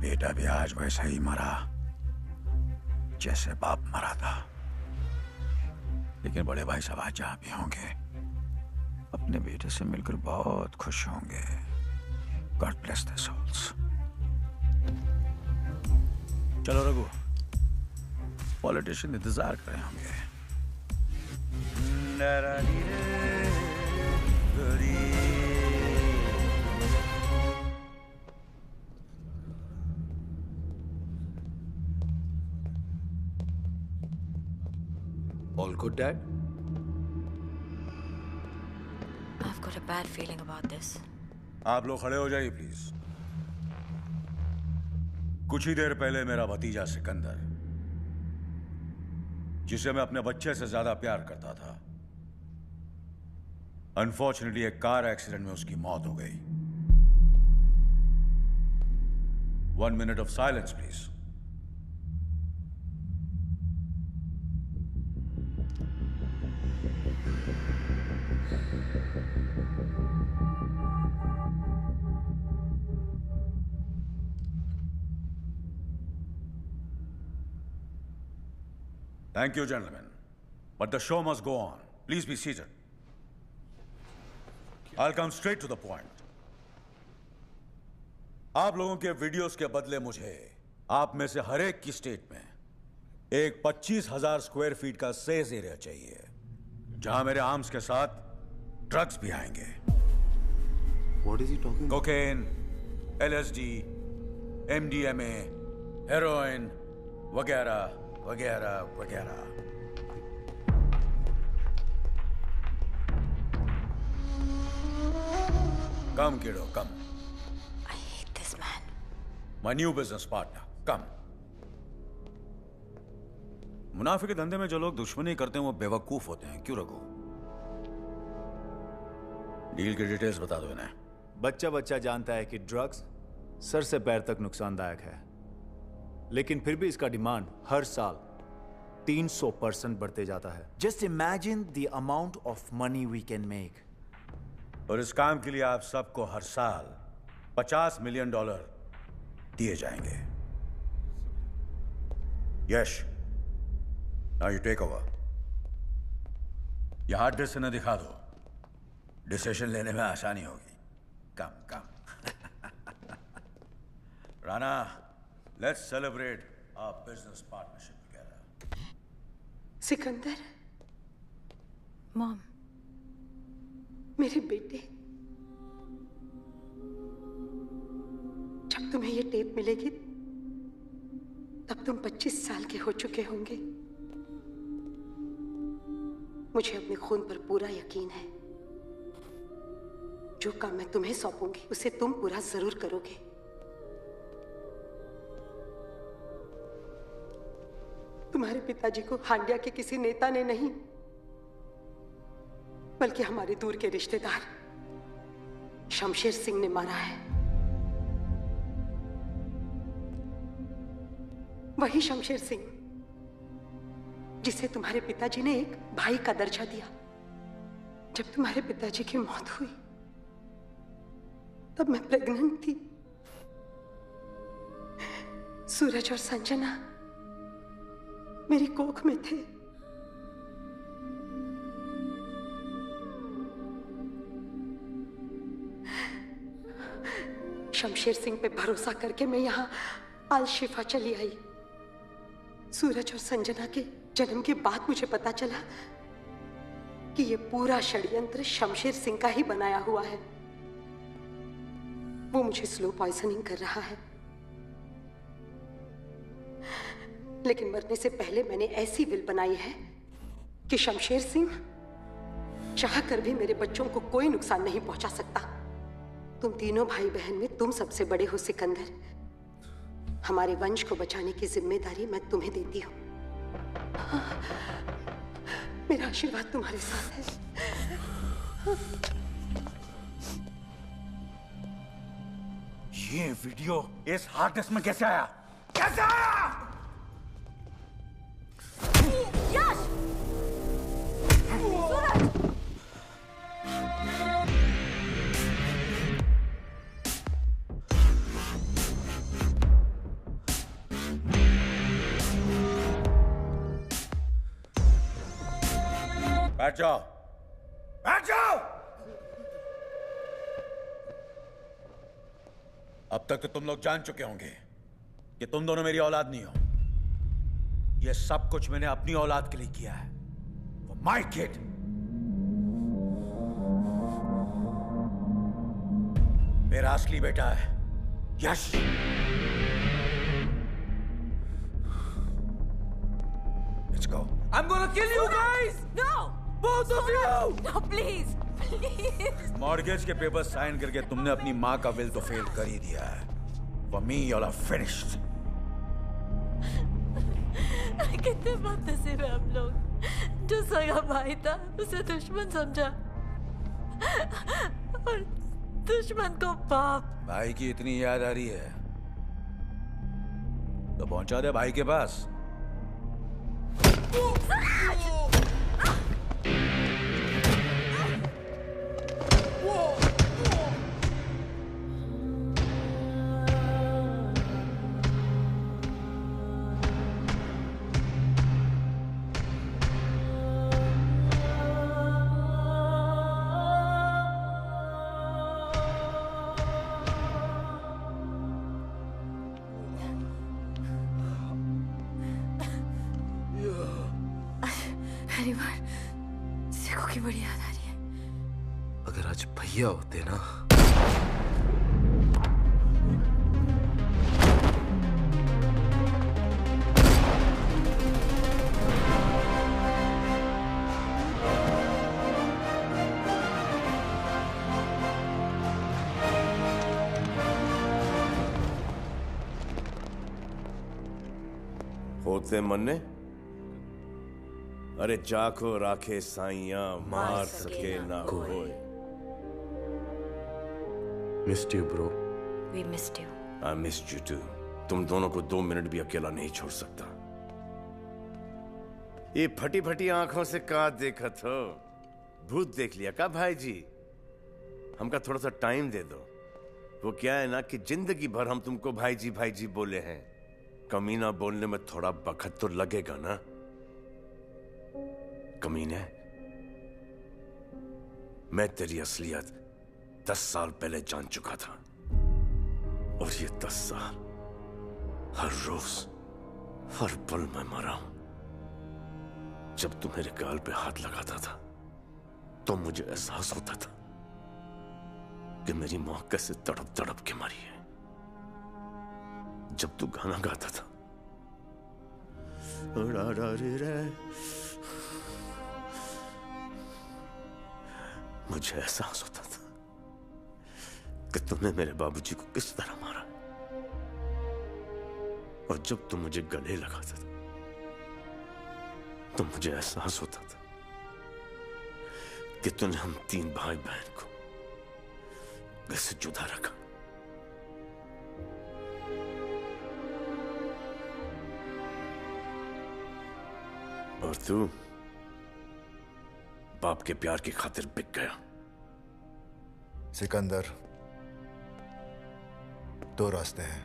बेटा भी आज वैसा ही मरा जैसे बाप मरा था। लेकिन बड़े भाई साहब आज जहां भी होंगे, अपने बेटे से मिलकर बहुत खुश होंगे। God bless their souls. चलो रघु, पॉलिटिशियन इंतजार कर रहे होंगे। All good, Dad? I've got a bad feeling about this. आप लोग खड़े हो जाइए प्लीज। कुछ ही देर पहले मेरा भतीजा सिकंदर, जिसे मैं अपने बच्चे से ज्यादा प्यार करता था, अनफॉर्चुनेटली एक कार एक्सीडेंट में उसकी मौत हो गई। 1 minute of silence, please. Thank you, gentlemen. But the show must go on. Please be seated. I'll come straight to the point. आप लोगों के वीडियोस के बदले मुझे आप में से हर एक की स्टेट में एक 25,000 स्क्वायर फीट का सेज एरिया चाहिए, जहां मेरे आर्म्स के साथ ड्रग्स भी आएंगे। What is he talking? Cocaine, LSD, MDMA, heroin वगैरह वगैरह वगैरह। कम किडो, कम। I hate this man. My new business partner, कम। मुनाफे के धंधे में जो लोग दुश्मनी करते हैं वो बेवकूफ होते हैं, क्यों रघु? डील की डिटेल्स बता दो इन्हें। बच्चा बच्चा जानता है कि ड्रग्स सर से पैर तक नुकसानदायक है, लेकिन फिर भी इसका डिमांड हर साल 300% बढ़ते जाता है। Just imagine the amount of money we can make. और इस काम के लिए आप सबको हर साल $50 मिलियन दिए जाएंगे। Yash, now you take over. यह हार्ड डिस्क से न दिखा दो, डिसीजन लेने में आसानी होगी। Come come. Rana, let's celebrate our business partnership together. Sikandar, mom, मेरे बेटे, जब तुम्हें ये टेप मिलेगी तब तुम 25 साल के हो चुके होंगे। मुझे अपने खून पर पूरा यकीन है। जो काम मैं तुम्हें सौंपूंगी उसे तुम पूरा जरूर करोगे। तुम्हारे पिताजी को हांडिया के किसी नेता ने नहीं, बल्कि हमारे दूर के रिश्तेदार शमशेर सिंह ने मारा है। वही शमशेर सिंह जिसे तुम्हारे पिताजी ने एक भाई का दर्जा दिया। जब तुम्हारे पिताजी की मौत हुई तब मैं प्रेग्नेंट थी। सूरज और संजना मेरी कोख में थे। शमशेर सिंह पे भरोसा करके मैं यहां अल शिफा चली आई। सूरज और संजना के जन्म के बाद मुझे पता चला कि ये पूरा षड्यंत्र शमशेर सिंह का ही बनाया हुआ है। वो मुझे स्लो पॉइजनिंग कर रहा है, लेकिन मरने से पहले मैंने ऐसी विल बनाई है कि शमशेर सिंह चाहकर भी मेरे बच्चों को कोई नुकसान नहीं पहुंचा सकता। तुम तीनों भाई बहन में तुम सबसे बड़े हो सिकंदर। हमारे वंश को बचाने की जिम्मेदारी मैं तुम्हें देती हूँ। मेरा आशीर्वाद तुम्हारे साथ है। ये वीडियो इस हार्ड डिस्क में कैसे आया? कैसे आया? यश! सूरज! बैठ जाओ, बैठ जाओ। अब तक तो तुम लोग जान चुके होंगे कि तुम दोनों मेरी औलाद नहीं हो। यह सब कुछ मैंने अपनी औलाद के लिए किया है। वो माय किड। मेरा असली बेटा है यश। Let's go. I'm gonna kill you guys! No! Both of you! No, please! Please! Mortgage के पेपर साइन करके तुमने अपनी माँ का विल तो फेल कर ही दिया है। For me, you're finished. कितने बदनसीब है हम लोग। जो सगा भाई था उसे दुश्मन समझा और दुश्मन को बाप। भाई की इतनी याद आ रही है तो पहुंचा दे भाई के पास। पहली बार सिखों की बड़ी याद आ रही है। अगर आज भैया होते ना। होते मन्ने, अरे जाको राखे साइया मार सके ना कोई। Missed you bro. We missed you. I missed you too. तुम दोनों को 2 मिनट भी अकेला नहीं छोड़ सकता। ये फटी फटी आंखों से का देखत हो? भूत देख लिया का भाई जी? हमका थोड़ा सा टाइम दे दो। वो क्या है ना कि जिंदगी भर हम तुमको भाई जी बोले हैं। कमीना बोलने में थोड़ा वक्त तो लगेगा ना। कमीने, मैं तेरी असलियत 10 साल पहले जान चुका था, और ये 10 साल हर रोज हर पल मैं मरा हूं। जब तू मेरे गाल पे हाथ लगाता था तो मुझे एहसास होता था कि मेरी मां कैसे तड़प तड़प के मरी है। जब तू गाना गाता था मुझे एहसास होता था कि तुमने मेरे बाबूजी को किस तरह मारा। और जब तुम मुझे गले लगाता था तो मुझे एहसास होता था कि तूने हम 3 भाई बहन को कैसे जुदा रखा। और तू बाप के प्यार की खातिर बिक गया। सिकंदर, 2 रास्ते हैं।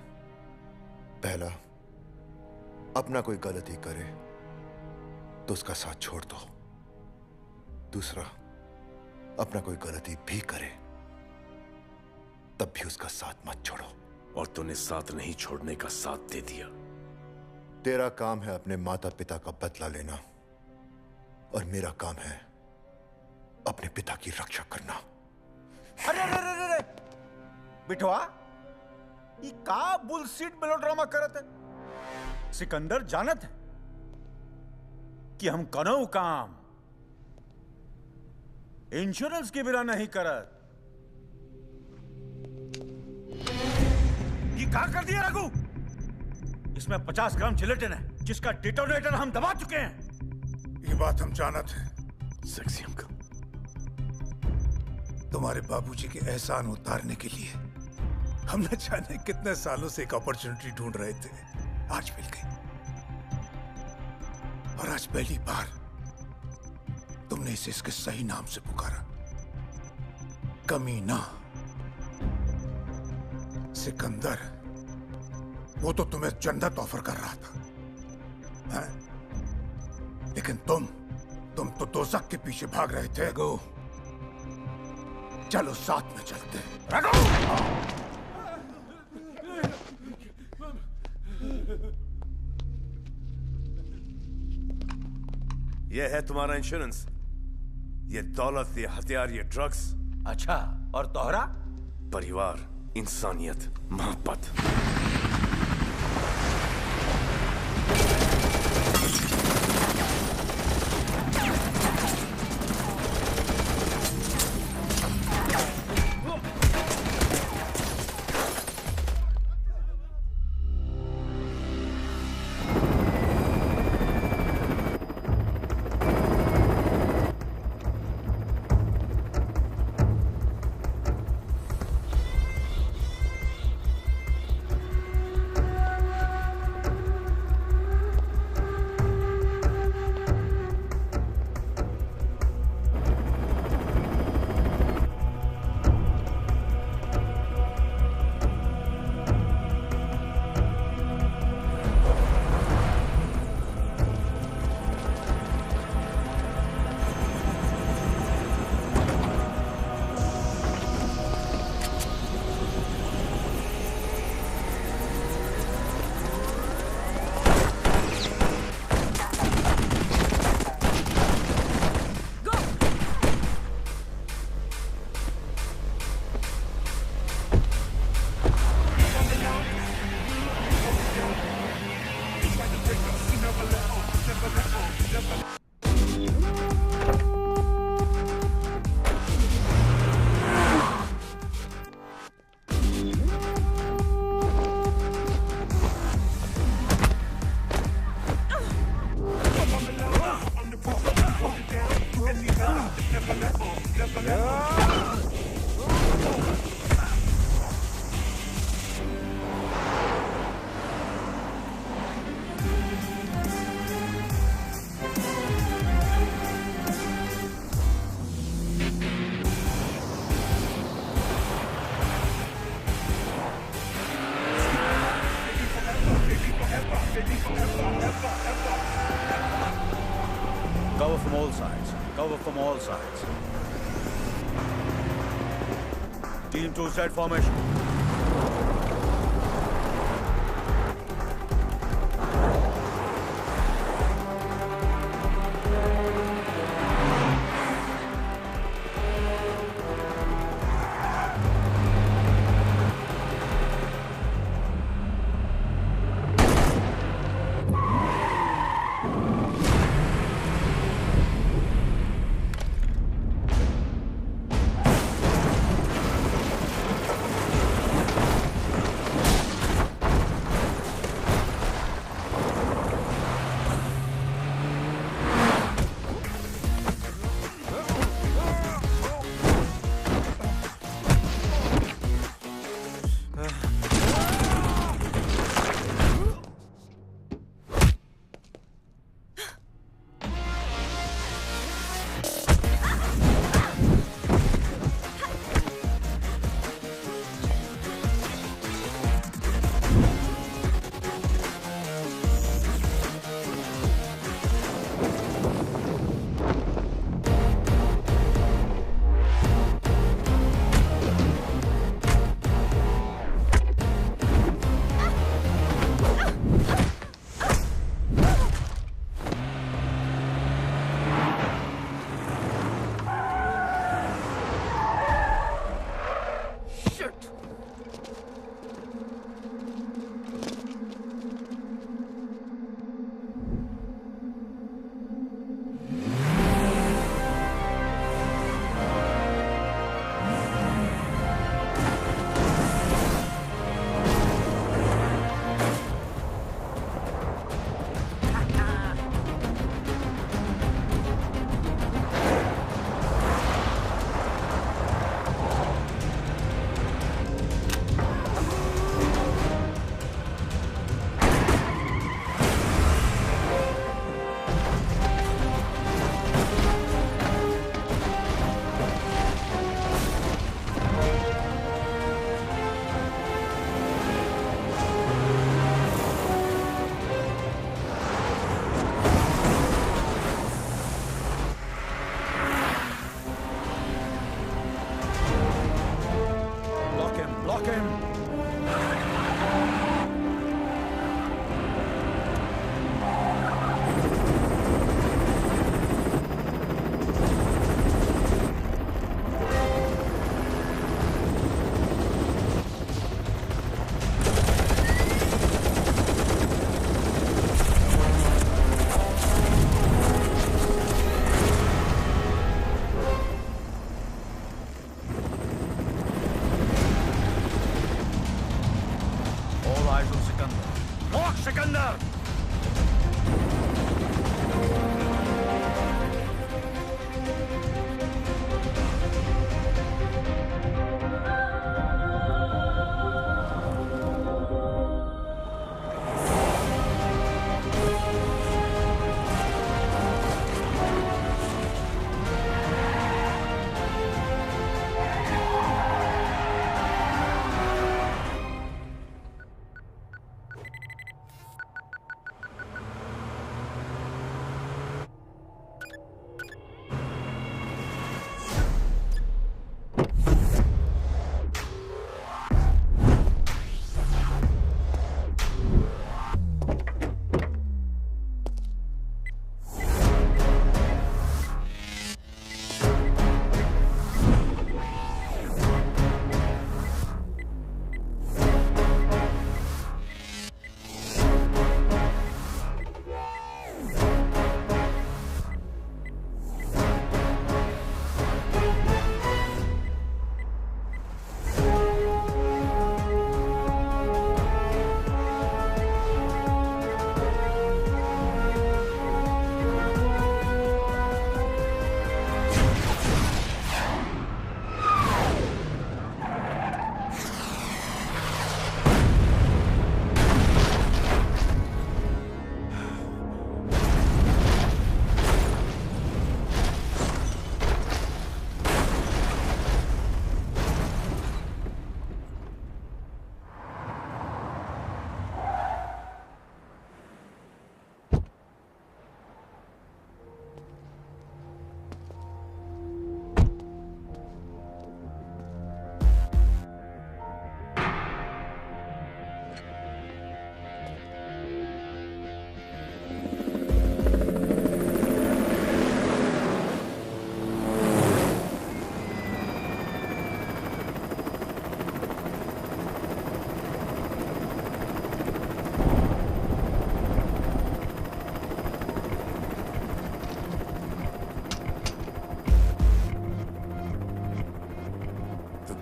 पहला, अपना कोई गलती करे तो उसका साथ छोड़ दो। दूसरा, अपना कोई गलती भी करे तब भी उसका साथ मत छोड़ो। और तूने साथ नहीं छोड़ने का साथ दे दिया। तेरा काम है अपने माता पिता का बदला लेना, और मेरा काम है अपने पिता की रक्षा करना। अरे अरे अरे अरे बिठवा, ये का बुलशीट मेलोड्रामा करत है। सिकंदर जानत है कि हम कनो काम इंश्योरेंस के बिना नहीं करत। ये क्या कर दिया रघु? इसमें 50 ग्राम जिलेटिन है जिसका डिटोनेटर हम दबा चुके हैं। ये बात हम जानत हैं। सेक्सी अंकल, तुम्हारे बाबूजी के एहसान उतारने के लिए हम न जाने कितने सालों से एक अपॉर्चुनिटी ढूंढ रहे थे। आज मिल गई, और आज पहली बार तुमने इसे इसके सही नाम से पुकारा, कमीना। सिकंदर, वो तो तुम्हें जन्नत ऑफर कर रहा था, है? लेकिन तुम तो दोज़ख के पीछे भाग रहे थे। रघु, चलो साथ में चलते हैं। रघु! ये है तुम्हारा इंश्योरेंस। ये दौलत, ये हथियार, ये ड्रग्स। अच्छा, और तोहरा? परिवार, इंसानियत, मोहब्बत। cover from all sides. Team 2 set formation.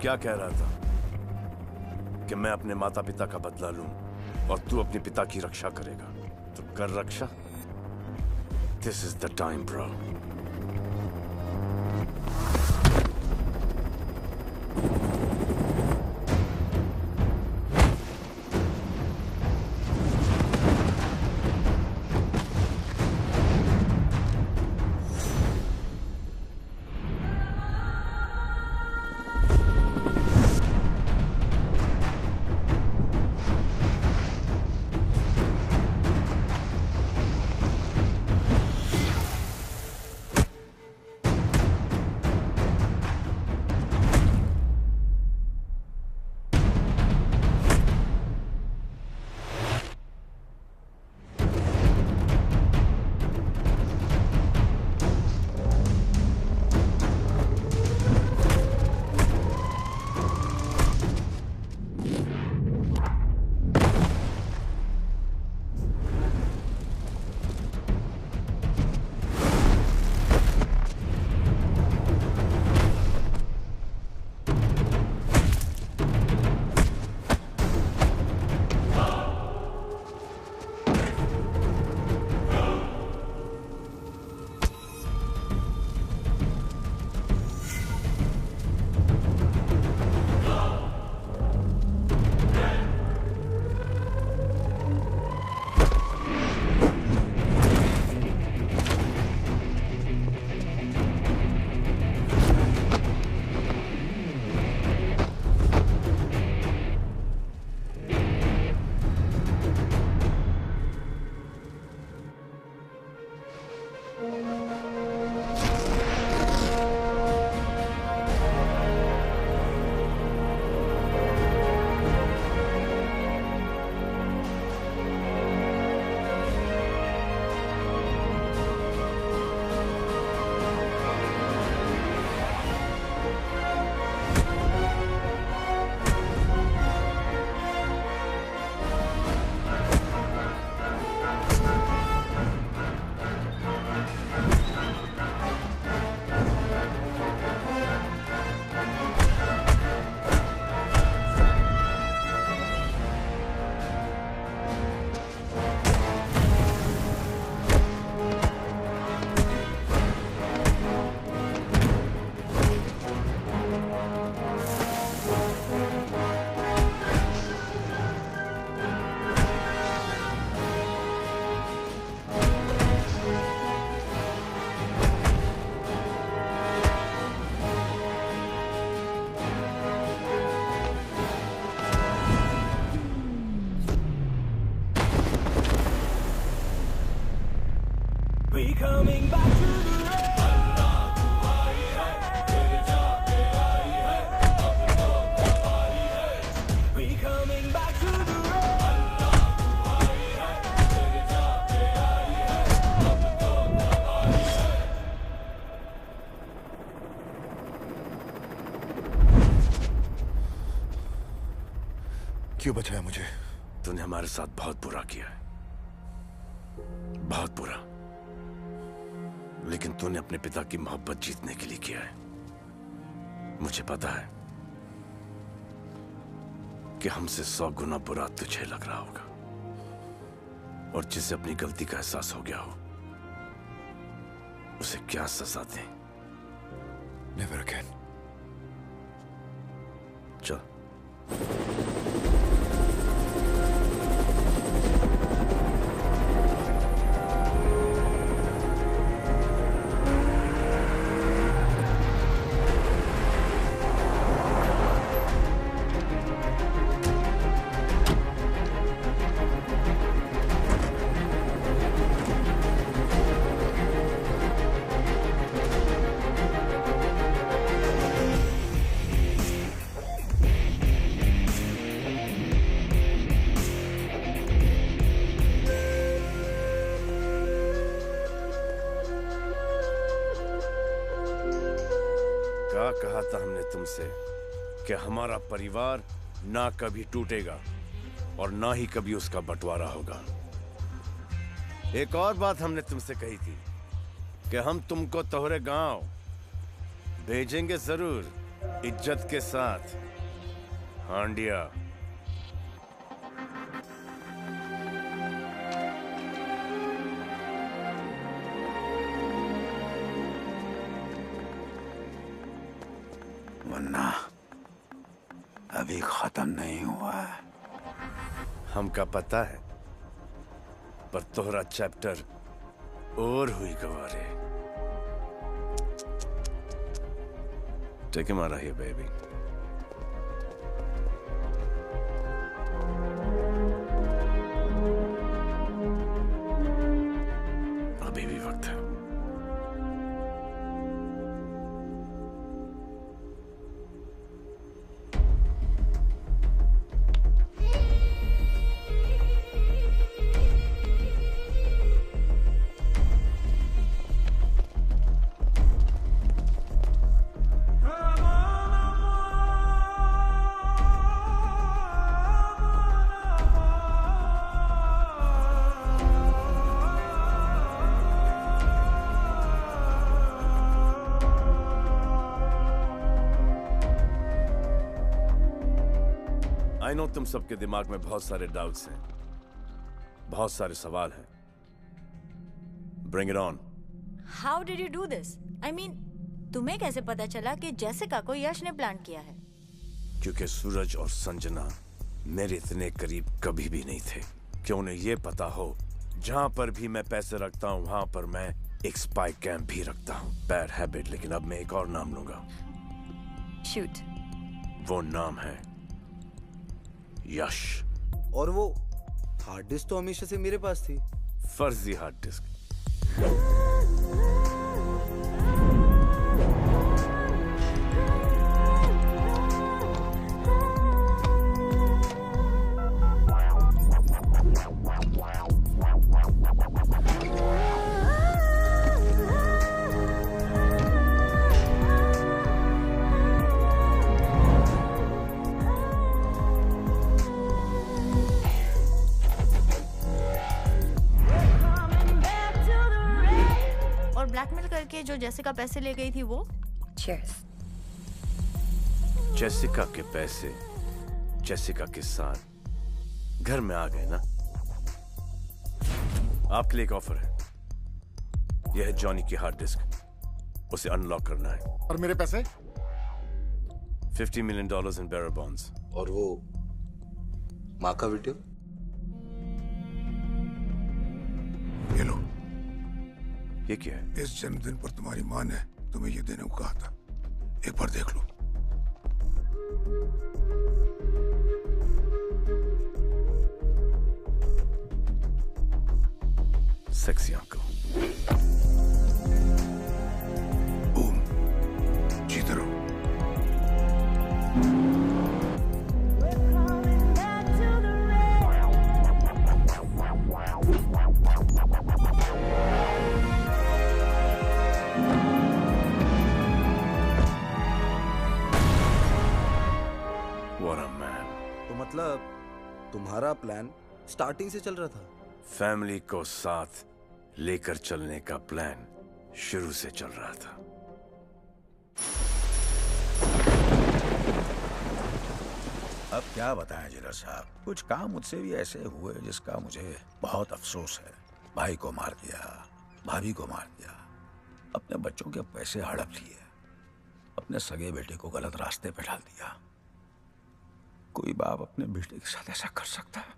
क्या कह रहा था कि मैं अपने माता पिता का बदला लूं और तू अपने पिता की रक्षा करेगा, तो कर रक्षा। This is the time bro. We coming back to the road. We coming back to the क्यों बचाया मुझे? तूने हमारे साथ बहुत बुरा किया है, बहुत बुरा, लेकिन तूने अपने पिता की मोहब्बत जीतने के लिए किया है। मुझे पता है कि हमसे 100 गुना बुरा तुझे लग रहा होगा, और जिसे अपनी गलती का एहसास हो गया हो उसे क्या सजा दें। Never again. चल। कहा था हमने तुमसे कि हमारा परिवार ना कभी टूटेगा और ना ही कभी उसका बंटवारा होगा। एक और बात हमने तुमसे कही थी कि हम तुमको तोहरे गांव भेजेंगे जरूर, इज्जत के साथ हांडिया। वरना अभी खत्म नहीं हुआ है। हमका पता है, पर तोहरा चैप्टर और हुई Gaware. Take him out of here, baby. अभी भी वक्त है। आई नो तुम सबके दिमाग में बहुत सारे डाउट्स हैं, बहुत सारे सवाल हैं। Bring it on. How did you do this? I mean, तुम्हें कैसे पता चला कि जेसिका को यश ने प्लान किया है? क्योंकि सूरज और संजना मेरे इतने करीब कभी भी नहीं थे कि उन्हें यह पता हो जहां पर भी मैं पैसे रखता हूं वहां पर मैं एक स्पाई कैंप भी रखता हूं। बैड हैबिट, लेकिन अब मैं एक और नाम लूंगा। शूट। वो नाम है यश। और वो हार्ड डिस्क तो हमेशा से मेरे पास थी। फर्जी हार्ड डिस्क। ब्लैकमेल करके जो जेसिका पैसे ले गई थी वो? Cheers. जेसिका के पैसे जेसिका के साथ घर में आ गए ना। आपके लिए एक ऑफर है। यह है जॉनी की हार्ड डिस्क, उसे अनलॉक करना है। और मेरे पैसे? $50 million इन बेरर बॉन्ड्स। और वो माँ का वीडियो? ये लो। ये क्या है? इस जन्मदिन पर तुम्हारी माँ ने तुम्हें ये देने को कहा था, एक बार देख लो। Sexy uncle. बूम, जीते रहो। तो मतलब तुम्हारा प्लान स्टार्टिंग से चल रहा था? फैमिली को साथ लेकर चलने का प्लान शुरू से चल रहा था। अब क्या बताएं जिलर साहब, कुछ काम मुझसे भी ऐसे हुए जिसका मुझे बहुत अफसोस है। भाई को मार दिया, भाभी को मार दिया, अपने बच्चों के पैसे हड़प लिए, अपने सगे बेटे को गलत रास्ते पे डाल दिया। कोई बाप अपने बेटे के साथ ऐसा कर सकता है?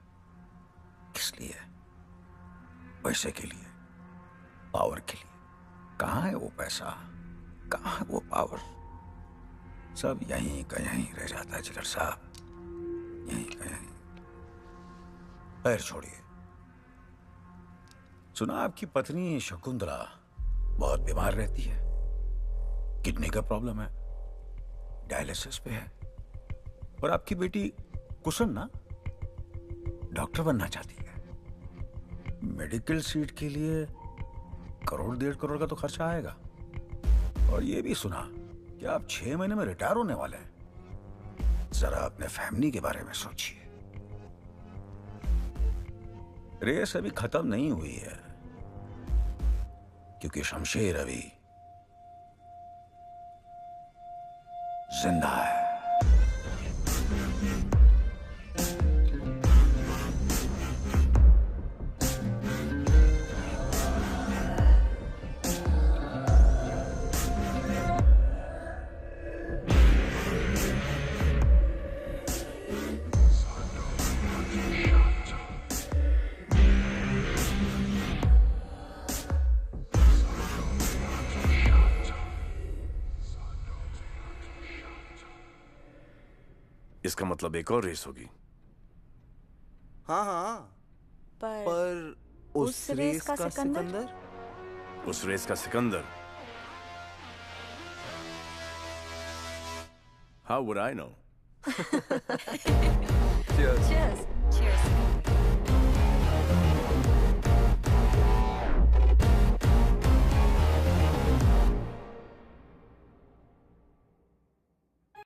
किस लिए? पैसे के लिए, पावर के लिए। कहाँ है वो पैसा, कहाँ है वो पावर? सब यहीं का यहीं रह जाता है जिलर साहब, यहीं का यहीं। पैर छोड़िए। सुना आपकी पत्नी शकुंतला बहुत बीमार रहती है, किडनी का प्रॉब्लम है, डायलिसिस पे है। और आपकी बेटी कुसुम ना डॉक्टर बनना चाहती है। मेडिकल सीट के लिए 1 करोड़ 1.5 करोड़ का तो खर्चा आएगा। और ये भी सुना कि आप 6 महीने में रिटायर होने वाले हैं। जरा अपने फैमिली के बारे में सोचिए। रेस अभी खत्म नहीं हुई है, क्योंकि शमशेर अभी जिंदा है। इसका मतलब एक और रेस होगी। हाँ हाँ, पर उस रेस का सिकंदर? उस रेस का Sikandar? How would I know? Cheers. Cheers.